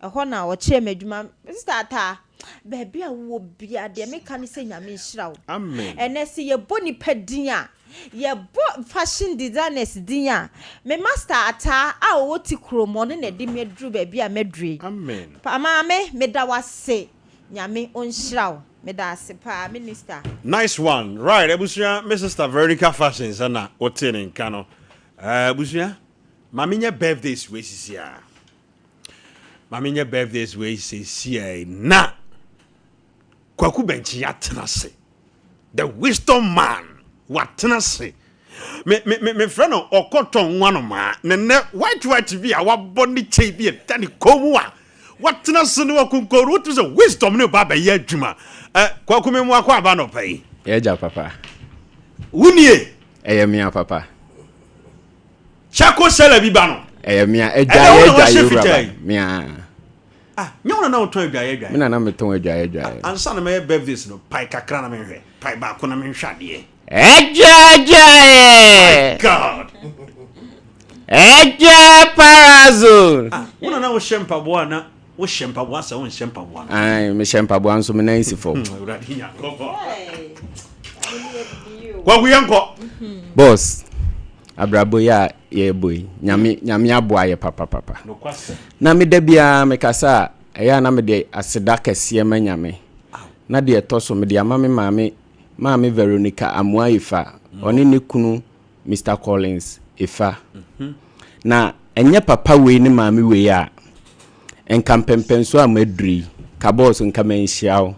eho na wo kire madwuma Minister ata baby a wo bia de me kan se nyame nhira wo amen ene se ye boni padin a ye bo fashion designers din a me master ata a wo ti krom no na de me dru baby a medre amen pa mame me da wase nyame onhyiraw me da ase pa minister nice one right ebusia Mrs. Veronica Fashions na otene nka no ebusia mamenye birthdays we sisia mamenye birthdays we sisia na kwaku benchi ya tenase the wisdom man what tenase me friend okoton wanoma ne white bi a waboni chei bi tani komu a what tenase no wakunkoru what is a wisdom no baba ye adwuma kwaku me mu akwa aba no pai eja papa wunie eyemia papa chako sele bi ba no eyemia eja mia nyona na oton adwaye mina na meton adwaye ansa na me birthdays no pai kakra na me hwe pai ba ko na me hwade eja God eja parazone wona na wo shempa boa na wo shempa boa sa wo shempa boa ai me shempa boa nso me nansi fo uradi nya ko kwa guyanko boss abrabo ya ye boy nyame aboa ye papa no kwase na me da bia me kasa eya na me de aseda kese ma nyame na de etoso me de ama me maame Veronica amua ifa oni ne kunu Mr. Collins ifa na enye papa we ni maame we a enkampempenso amadri ka boss nka menhia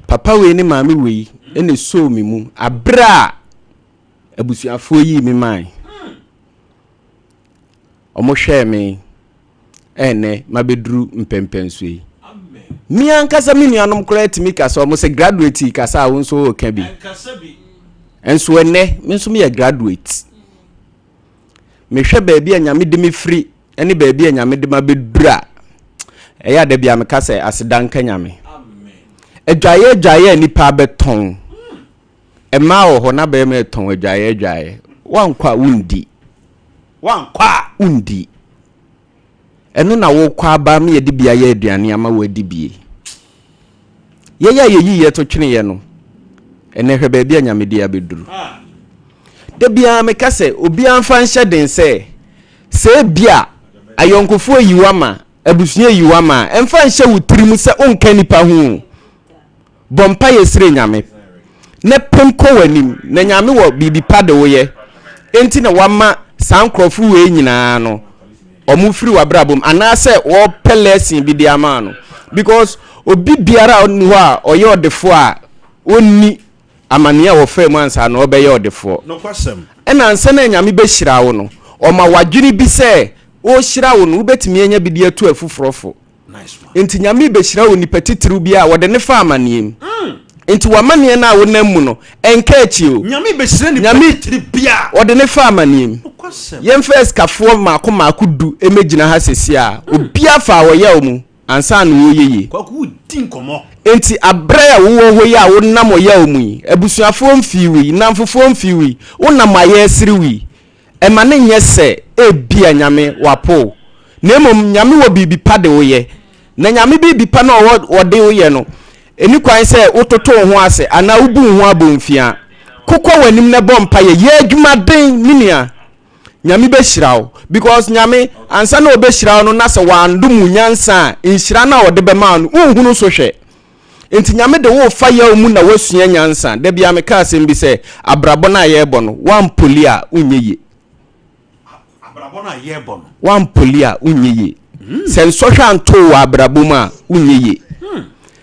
papa we ni maame we ene so mi mu abra abusuafo yi mi man omo hwe me ene mabeduru mpempenso yi amen mi ankasa mi nuanom kora timi kasa omo se graduate kasa wo nso oka bi enso ene mi nso me graduate me hwe baabi anyame de me free ene baabi anyame de mabedura eya da bia me kasa asedanka nyame adwaye nipa beton ema ho na be me ton adwaye wankwa undi eno na wo kwa ba me yedi bia ye aduane ama wadi bie ye to twene ye no ene hwe baabi anyame de abeduru da bia me kase obi anfa nhye den se bia ayonkofo yiwama abusua yiwama emfa nhye wutirimu se onka nipa hu bompa yesire nyame ne pemko wanim na nyame wo bibi pade wo ye enti na wama sankrofo we nyina no omu firi wabrabom anase wo pelesin bi di ama no because obi biara onu a oye odefo a onni amane a wo fam ansa na obeye odefo no kwasem ena ansa na nyame be hira wo no oma wadwiri bi se o hira wo no ubetimi enya bi di atu afufrofo nice one enti nyame be hira wo ni petitiru bi a wode ne fa amaneem enti wamane na wonam mu no enka achi o nyame be hira ni petitiru bi a wode ne fa amaneem yem first kafo maako du emegina ha sesi a obi afa wo ya omu ansa na wo yeye kwaku di nkomo enti abre a wo ho ya wo nam wo ya omu yi abusuafo mfiwi namfofo mfiwi wo nam aye siriwi ema ne nyese ebia nyame wapo nemom nyame wo bibi pade wo ye na nyame bibi pa na wo de wo ye no eni kwan se wototo ho ase ana ubu ho abomfia kokko wanim ne bompa ye adwuma den minia nyame be hirawo because nyame ansa na obe hirawo no na se wandum nyansa nhira na wo de be ma no unhunu so hwe enti nyame de wo fa ya mu na wasua nyansa da bia me ka asem bi se abrabo na ye bo no wan polia unyeye abrabo na ye bo no wan polia unyeye se nsohwa nto wa abrabo ma unyeye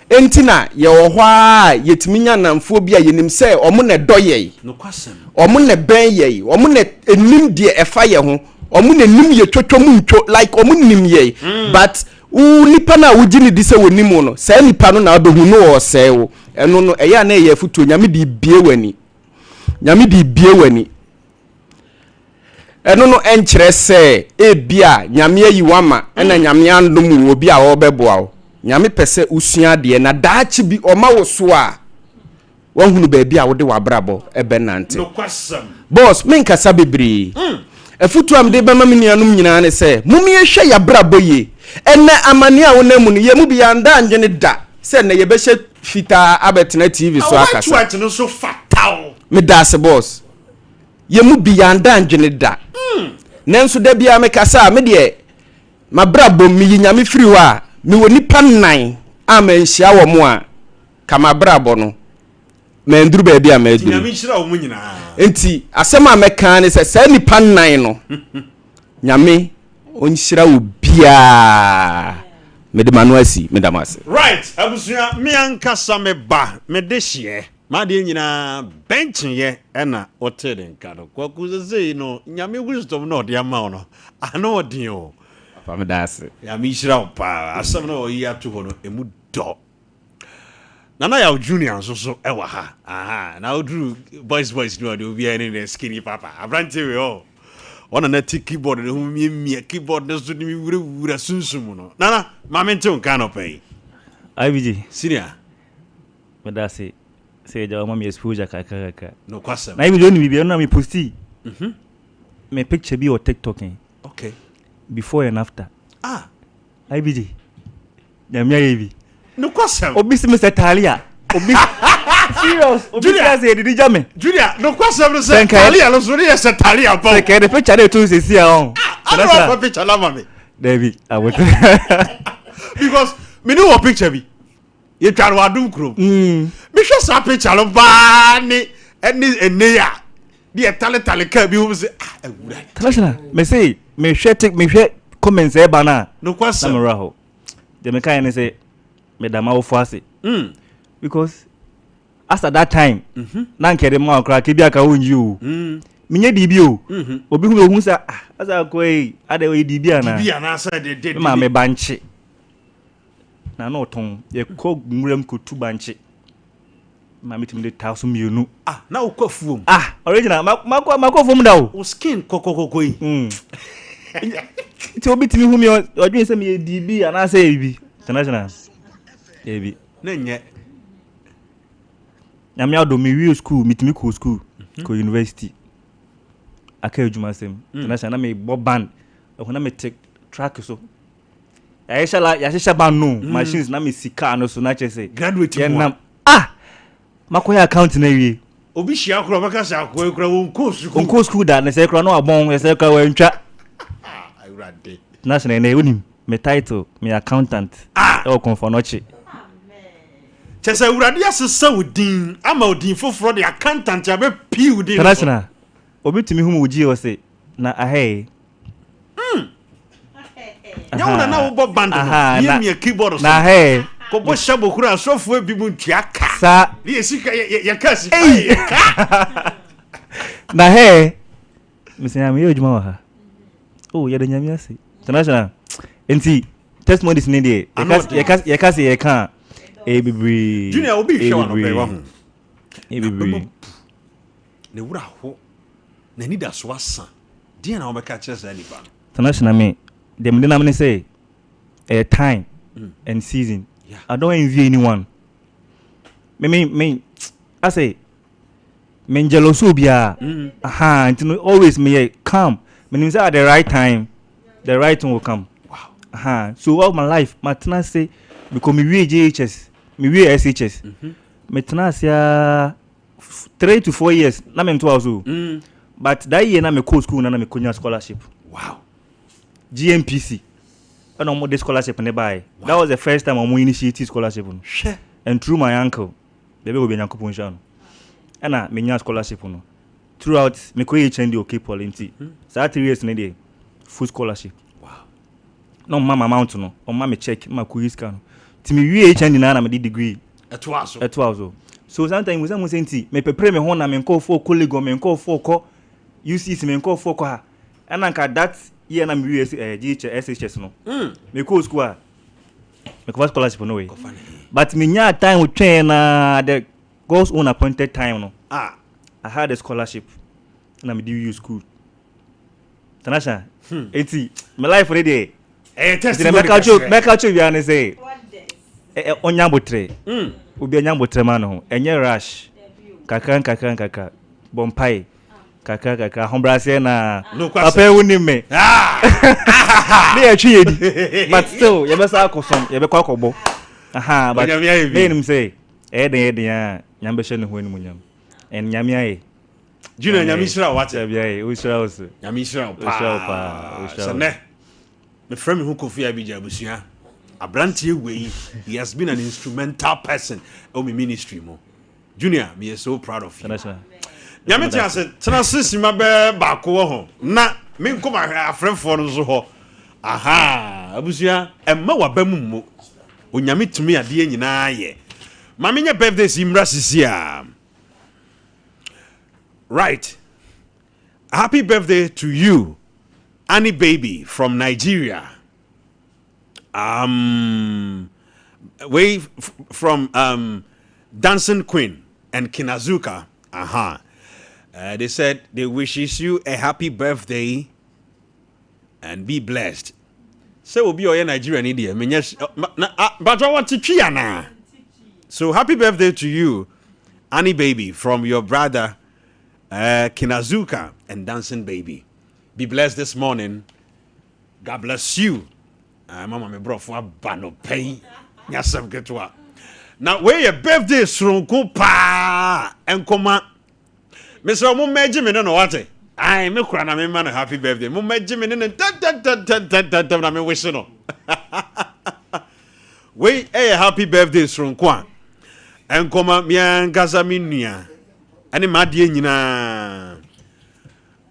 enti na ye wo hwa yetimi nyanamfo bi a yenim se omo ne doye no kwasem omo ne ben ye omo ne enim de efa ye ho omo ne nim ye twotwom ntwo like omo nim ye but nipa na wugini di se wonimu no se nipa no na obehu no o se wo eno no eya na ye futu nyame di bie wani eno no enkyere se ebia nyame ayi wama ena nyame andom obi a wo beboa wo nyame pese usua de na daachi bi oma wo so a wahunu ba bia wo de wabrabo ebenante no kwasam boss menkasa bebre afutu am de ba maminianum nyina ne se mumie hwe ya brabo ye ene amane a wonamu no ye mu bi yanda anjene da se na ye behye fita abetena tv so akasa watch no so fatao me da se boss ye mu bi yanda anjene da nenso da bia me kasa me de mabrabo mi nyame firi ho a mi woni pan9 amanhia wo mo a kama brabo no manduru ba bia maduru nyame hira wo mu nyina enti asem a meka ne se sa ni pan9 no nyame onhyira wo bia medemanu asi medamase right abusua me ankasa me ba me de hye ma de nyina bench ye na oteden kado kwaku ze no nyame wisdom no de ama no ano odin o papa me dase ya me hira wo pa asem no oyi ato ho no emu do nana ya junior so ewa ha aha na odru boys no de obi any skinny papa abrante we o ona na ti keyboard ne hu mie keyboard ne so ni wura sunsum no nana mamente on kan opay IBG senior medase say jaw mama exposure kaka no kwasem na IBG oni bi na me posti me picture bi o TikTok okay before and after IBG nyamia yebi no kwasem obi si Mr. Talia obi serious obi say did jame Julia no kwasem no say Talia no so dey say Talia ba say ke the picture dey to see on that's a picture la mama David I would because me no picture bi ye twaro adum krom me hwe sa picture lo ba ni eni ya di tale ka bi wo say awura Talasha me say me hwe comments e ba na no kwasem na me raho de me kan say me da ma wo fo ase because as at that time na nkere ma okra ke bia ka wonji o minye dibi o obi hu sa asa ko ade o dibi ana dibi ana sa de ma me banche na no ton ye ko muram ko tu banche ma metim de taso mienu na okwafuom original mako fom da o skin kokokoko yi ti obi timi hu mi odwen se me dibi ana sa ebi international ebi na nye nyame ado me wi school mitimi ko school ko university aka adwumasem international me bo band ehuna me take track so ya shala band no machines na me sika no so na che say graduate mo makoya account na wi obi hia kro baka sha ko ekra won ko school da na say ekra no abon say ekra wa ntwa ayurade national na ewonim me title me accountant e confirm no chi chese urade asesa udin ama udin foforo de accountant abe pi udin international obi timi hu uji o say na ahai nyawo na wo bo band no ye keyboard so na ahai ko bo shabo kura asofo bi mu ntuaka sa ni esika ye kasi na ahai misinya me ojuma wa ha ye de nyame ase international enti testimonies ni de ye kasi ye kan ebibri junior obi hwe wa no be wa hu ebibri ne wura ho na ni da so asa dia na obeka chese ni ba international me dem dey na say a time and season I don't envy anyone me I say me jealous obia always me calm me say at the right time the right thing will come. Wow. So all my life my tena say because me we JHS me we SHS me tena say 3 to 4 years na me 12 but that year na me co school na me konya scholarship. Wow. GMPC and on the scholarship nearby. Wow. That was the first time I initiated scholarship. Sure. And through my uncle, the baby will be Yankopon. And I mean scholarship. Throughout me ko HND okay Polinti. So 3 years in day full scholarship. Wow. No mama amount no. On mama check my quiz scan. Ti me wi HND na me degree. Etwaso. So sometimes we say say me prepare me ho na me call for colleague me call for ko UCC me call for ko ha. And anka that year na me SHS no. Me call school me cover scholarship no way. But me nya time we train the God's own appointed time no. I had a scholarship na me do school. Tanasha. Enti my life already testimony. Make a you and say onyambotre. Obi anyambotre man ho. Enye rush. Kaka bompai. Kaka hombrase na papa woni me me atwi yedi but still you best akosom you be kwakobo but me nim say den nyambe hye ne ho enimu nyam en nyame aye junior nyame shira what bia o shira os nyame shira pa so ne me frame hu kofi abija abusua abrantie wei he has been an instrumental person in my ministry mo junior me is so proud of you nyame tia se tena sisima be ba ko ho na me nkoma afrefo no so ho abusua emma wabamu mo onyame tumi ade nyina ye ma menye birthday simra sisia right. Happy birthday to you, Annie Baby from Nigeria. Way from Dancing Queen and Kinazuka. They said they wishes you a happy birthday and be blessed. So will be your Nigerian idiom. But I want to cheer. So happy birthday to you, Annie Baby, from your brother Kinazuka and Dancing Baby. Be blessed this morning. God bless you. Mama me bro for bano pay. Nyasam ketwa. Now where your birthday sronko pa enkoma. Mr. Mo meji me no what? Ai me kura na me man happy birthday. Mo meji me no ta na me wish no. We happy birthday sronko enkoma mi angasa mi nua. Ani madie nyina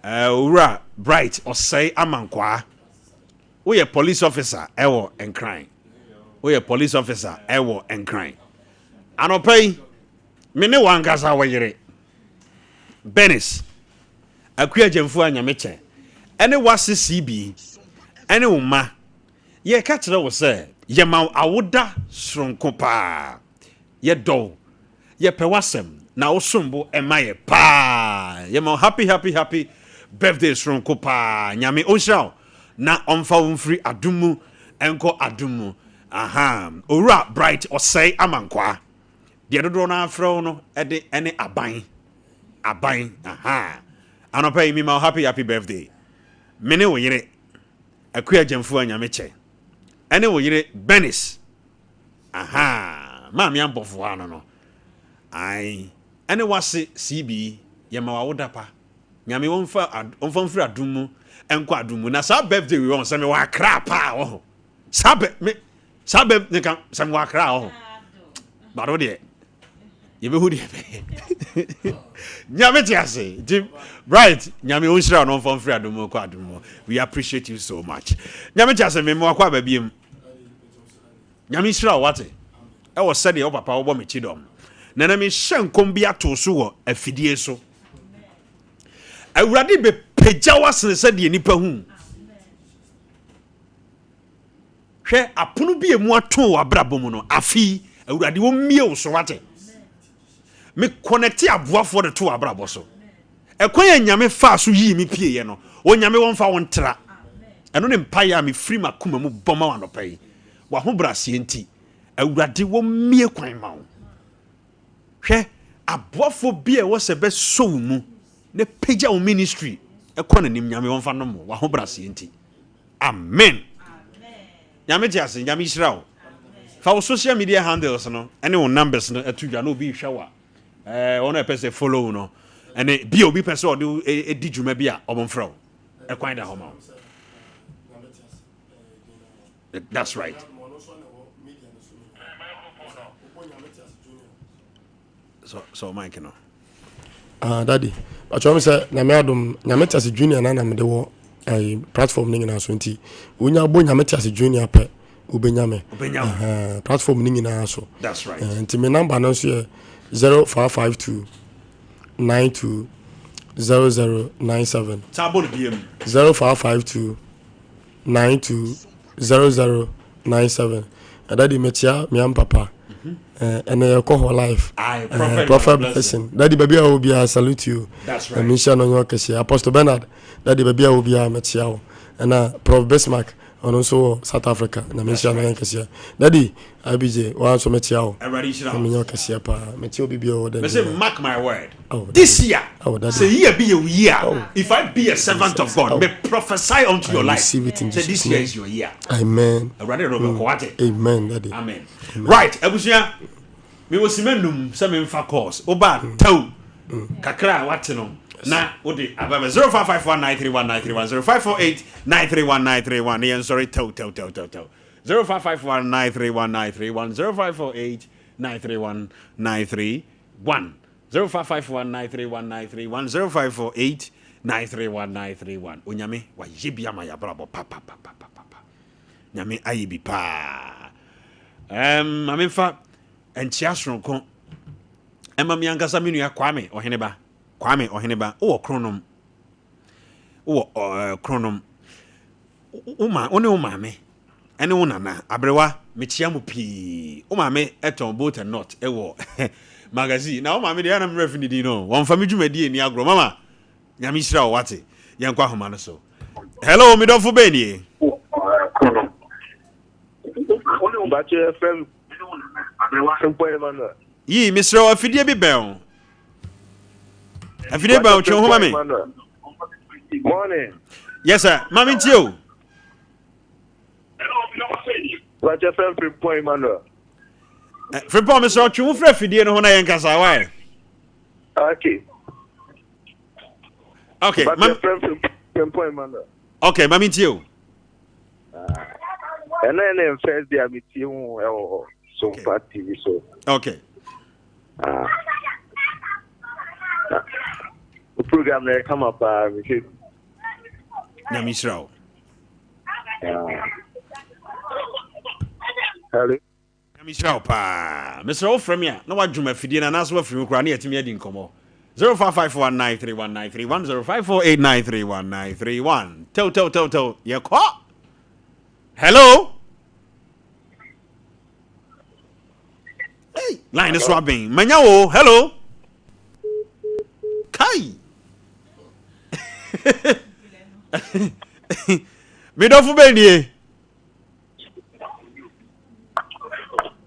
ura bright osai amankwa. We a police officer ewo enkran. We a police officer ewo enkran. Anopai, mene wankasa wayere. Benis, akuya jemfu anyameche. Ene wase CB, ene uma. Ye ka kire wo se, ye ma awoda sronko pa. Ye do. Ye pe wasem na osombo emaye pa. Ye ma happy birthday sronko pa. Nyame onhira na omfa wonfri adumu enko adumu. Aha, ora bright osei amankwa. De dodo na afro no ede ene aban. Aha. Anopa mi ma happy birthday. Mene wo yire akuya jemfu anyameche. Ene wo yire Benis. Aha. Ma mi ambofo ano no. Ai. Ene wase CB ye ma wawoda pa. Nyame wonfa mfiri adumu enko adumu. Na sa birthday we won se me wa kra pa wo. Sabe nika se me wa kra wo. Baro de. Ye be hu de. Nyame tiase. Right. Nyame onhira no mfiri adumu ko adumu. We appreciate you so much. Nyame tiase me mo akwa ba biem. Nyame hira wate. E wo sede e papa wo bo me chidom. Nana me hyenkom bia to so wo afidie so. Awurade be pagya wasene sede nipa hu. Hwe apono bia mu ato wo abrabom no afi awurade wo mie wo so wate. Me connect aboafo de to abrabo so. Ekwan ya nyame fa so yi mi pie ye no. O nyame won fa won tra. Eno ne mpa ya me free makoma mu boma wa no pai. Wa ho brase enti awurade wo mie kwan ma wo. Hwe aboafo bia wo se be so mu ne pagya wo ministry ekwan nim nyame won fa no mo wa ho brase enti. Amen. Nyame tiase nyame hira wo. Fa wo social media handles no ene wo numbers no atudwa no bi hwa wa. One a person follow no and be obi person or do a dijuma bia obonfro e kwan da homa. That's right. So Mike no. Daddy, but you say na me adom Nyametias junior na me de wo platform ning na so nti wonya bo Nyametias junior pe ubenyame. Platform ning na so. That's right. Nti me number no so 0552 92 0097 Tabon BM 0552 92 0097 Daddy metia miam papa and your call life prophet blessing Daddy baby I will be I salute you. That's right. Mission on your case Apostle Bernard Daddy baby I will be I metia and Prof Bismarck and also South Africa na mention na yankesia Daddy IBJ wa so metia I ready shira me yankesia pa metio bibio me say mark my word this year say year be a year if I be a servant of God may prophesy unto your life say this year is your year. Amen. I ready Robert Kwate. Amen Daddy. Amen. Right abusia me was menum say me fa course oba taw kakra wate no na odi ababa 0551931931 0548931931 yen sorry taw 0551931931 0548931931 0551931931 0548931931 onyame wa yebia ma ya brabo papa nyame ayebi pa amemfa enchia sronko emam yankasa menu ya kwame oheneba o kronom uma one uma me ene wo nana abrewa mechia mu pi uma me eton boat and not ewo magazine na uma me de na me refi di no won fa me dwumadi eni agro mama nyame hira wo wate yenkwa homa no so hello me dofo beni yi misra afidie bi ben afidie ba o homa me Morning. Yes sir mami ntio What your friend from Point Manuel? From Point Mr. Chu fra afidie no ho na yen kasa why Okay. Okay But your friend from Point Manuel. Okay mami ntio And then first day I meet you Sompa TV so. Okay. The program there come up we should Nyamisrao. Hello. Mr. Opa, Mr. Ofremia, no one Juma Fidina, and as well from Ukraine to me in Como 0551931931 0548931931. Toe, yeah, call. Hello. Hey, line is swapping. Manyawo, hello. Kai. Midofu Benny.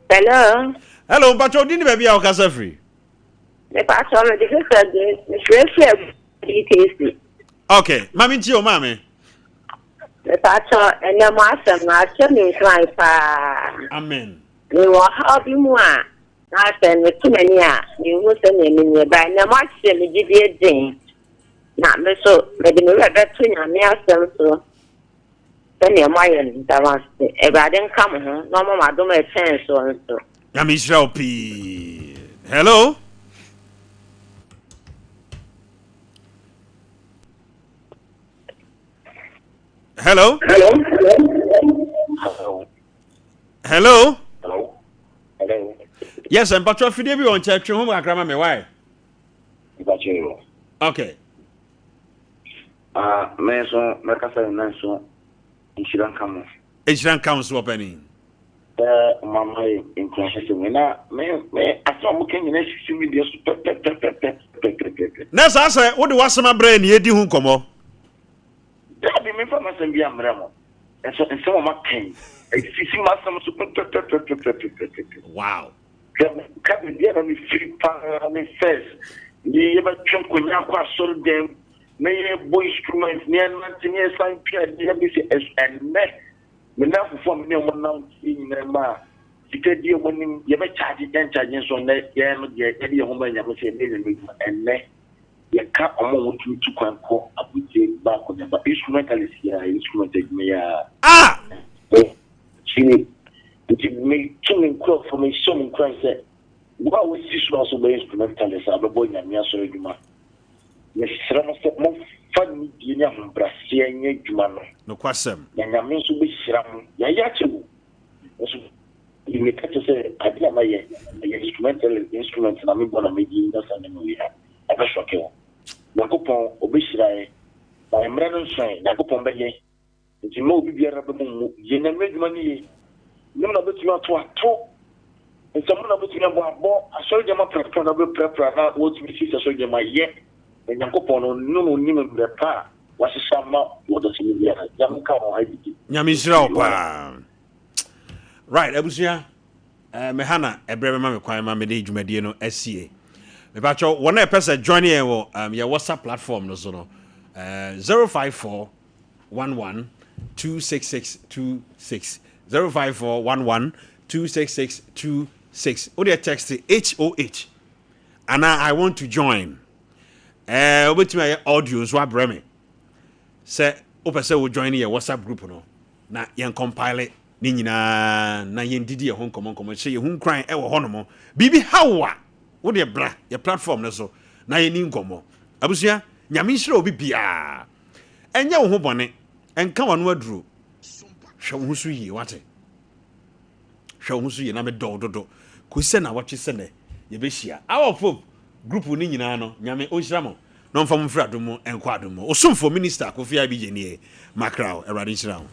Hello. Hello, but you didn't be our casa free. The pastor already said this. Okay, Mammy Tio, Mammy. The pastor and the master, master means like, Amen. You will help you more. I said, with too many, you will send me in your by the master, the GD thing. Not so, maybe no better to your master, so. Then your mind, that was if I didn't come home, no more, I don't make sense or so. Yamisha P. Hello. Hello. Hello. Hello. Hello. Hello. Yes, I'm Patrick Fidebi on church. Home, I grandma, me why? Okay. Meso, Macassa, Nanso, and she don't come. It shouldn't come swapping. Mamma, in concession, I saw looking in a media. Next, I say, what do I say, my brain? You do come on. That be me for my son, Biam and so some of my king. I see my son super. Wow. Come here on the free first. The ever chunk when you are sold them. May boy instruments near nothing near Saint Pierre, the ABC and net. We now perform no one now in the ma. Because you when you ever charge it and charges on that, any woman you say, and net. You can't almost to call up with the back on them, but instrumentalist here, instrumented me. She made killing crop for me, some cries that what was this also by instrumentalist? I'm a boy, and me, sorry, you man. Yes, more fun, you know, Brazilian, no question. And I mean to be shram, Yayachu. You may catch say, I get my instrumental instruments, and I'm going to make you understand we have. I was shocking. Nakupon, Obishrai, by Mran Shine, Nakupon Bay. It's a movie, you never made money. No, but you are to and someone of you about more. I saw them up for a prepper, what we see, I saw them my yet. And Nakupon, no, Nimon, the car, was a summer, what does he mean? Yamisha. Right, Abusia. Mehana, a brave mamma, my age, Mediano, SCA. Mepacho, one person joining your WhatsApp platform, no sono 054 11 26626 054 11 26626. Or they text HOH. And I want to join. With my audio, so I breme. Say, Opa say will join your WhatsApp group, no. Na yan compile it. Nina na yen didi hon komon say hun crying e wo hono bibi hawa wo de bra your platform na so na yen ni nkomo abusua nyame nhira obi bia enye wo ho bone enka wano aduro hwe wo so yi wate hwe wo so yi na me dododo ko se na wache se ne ye be hia our folk group ni nyina no nyame onhira mo no mfa mo fra do mo enko ado mo osumfo minister Kofi Abijeni Makrao erade nhira ho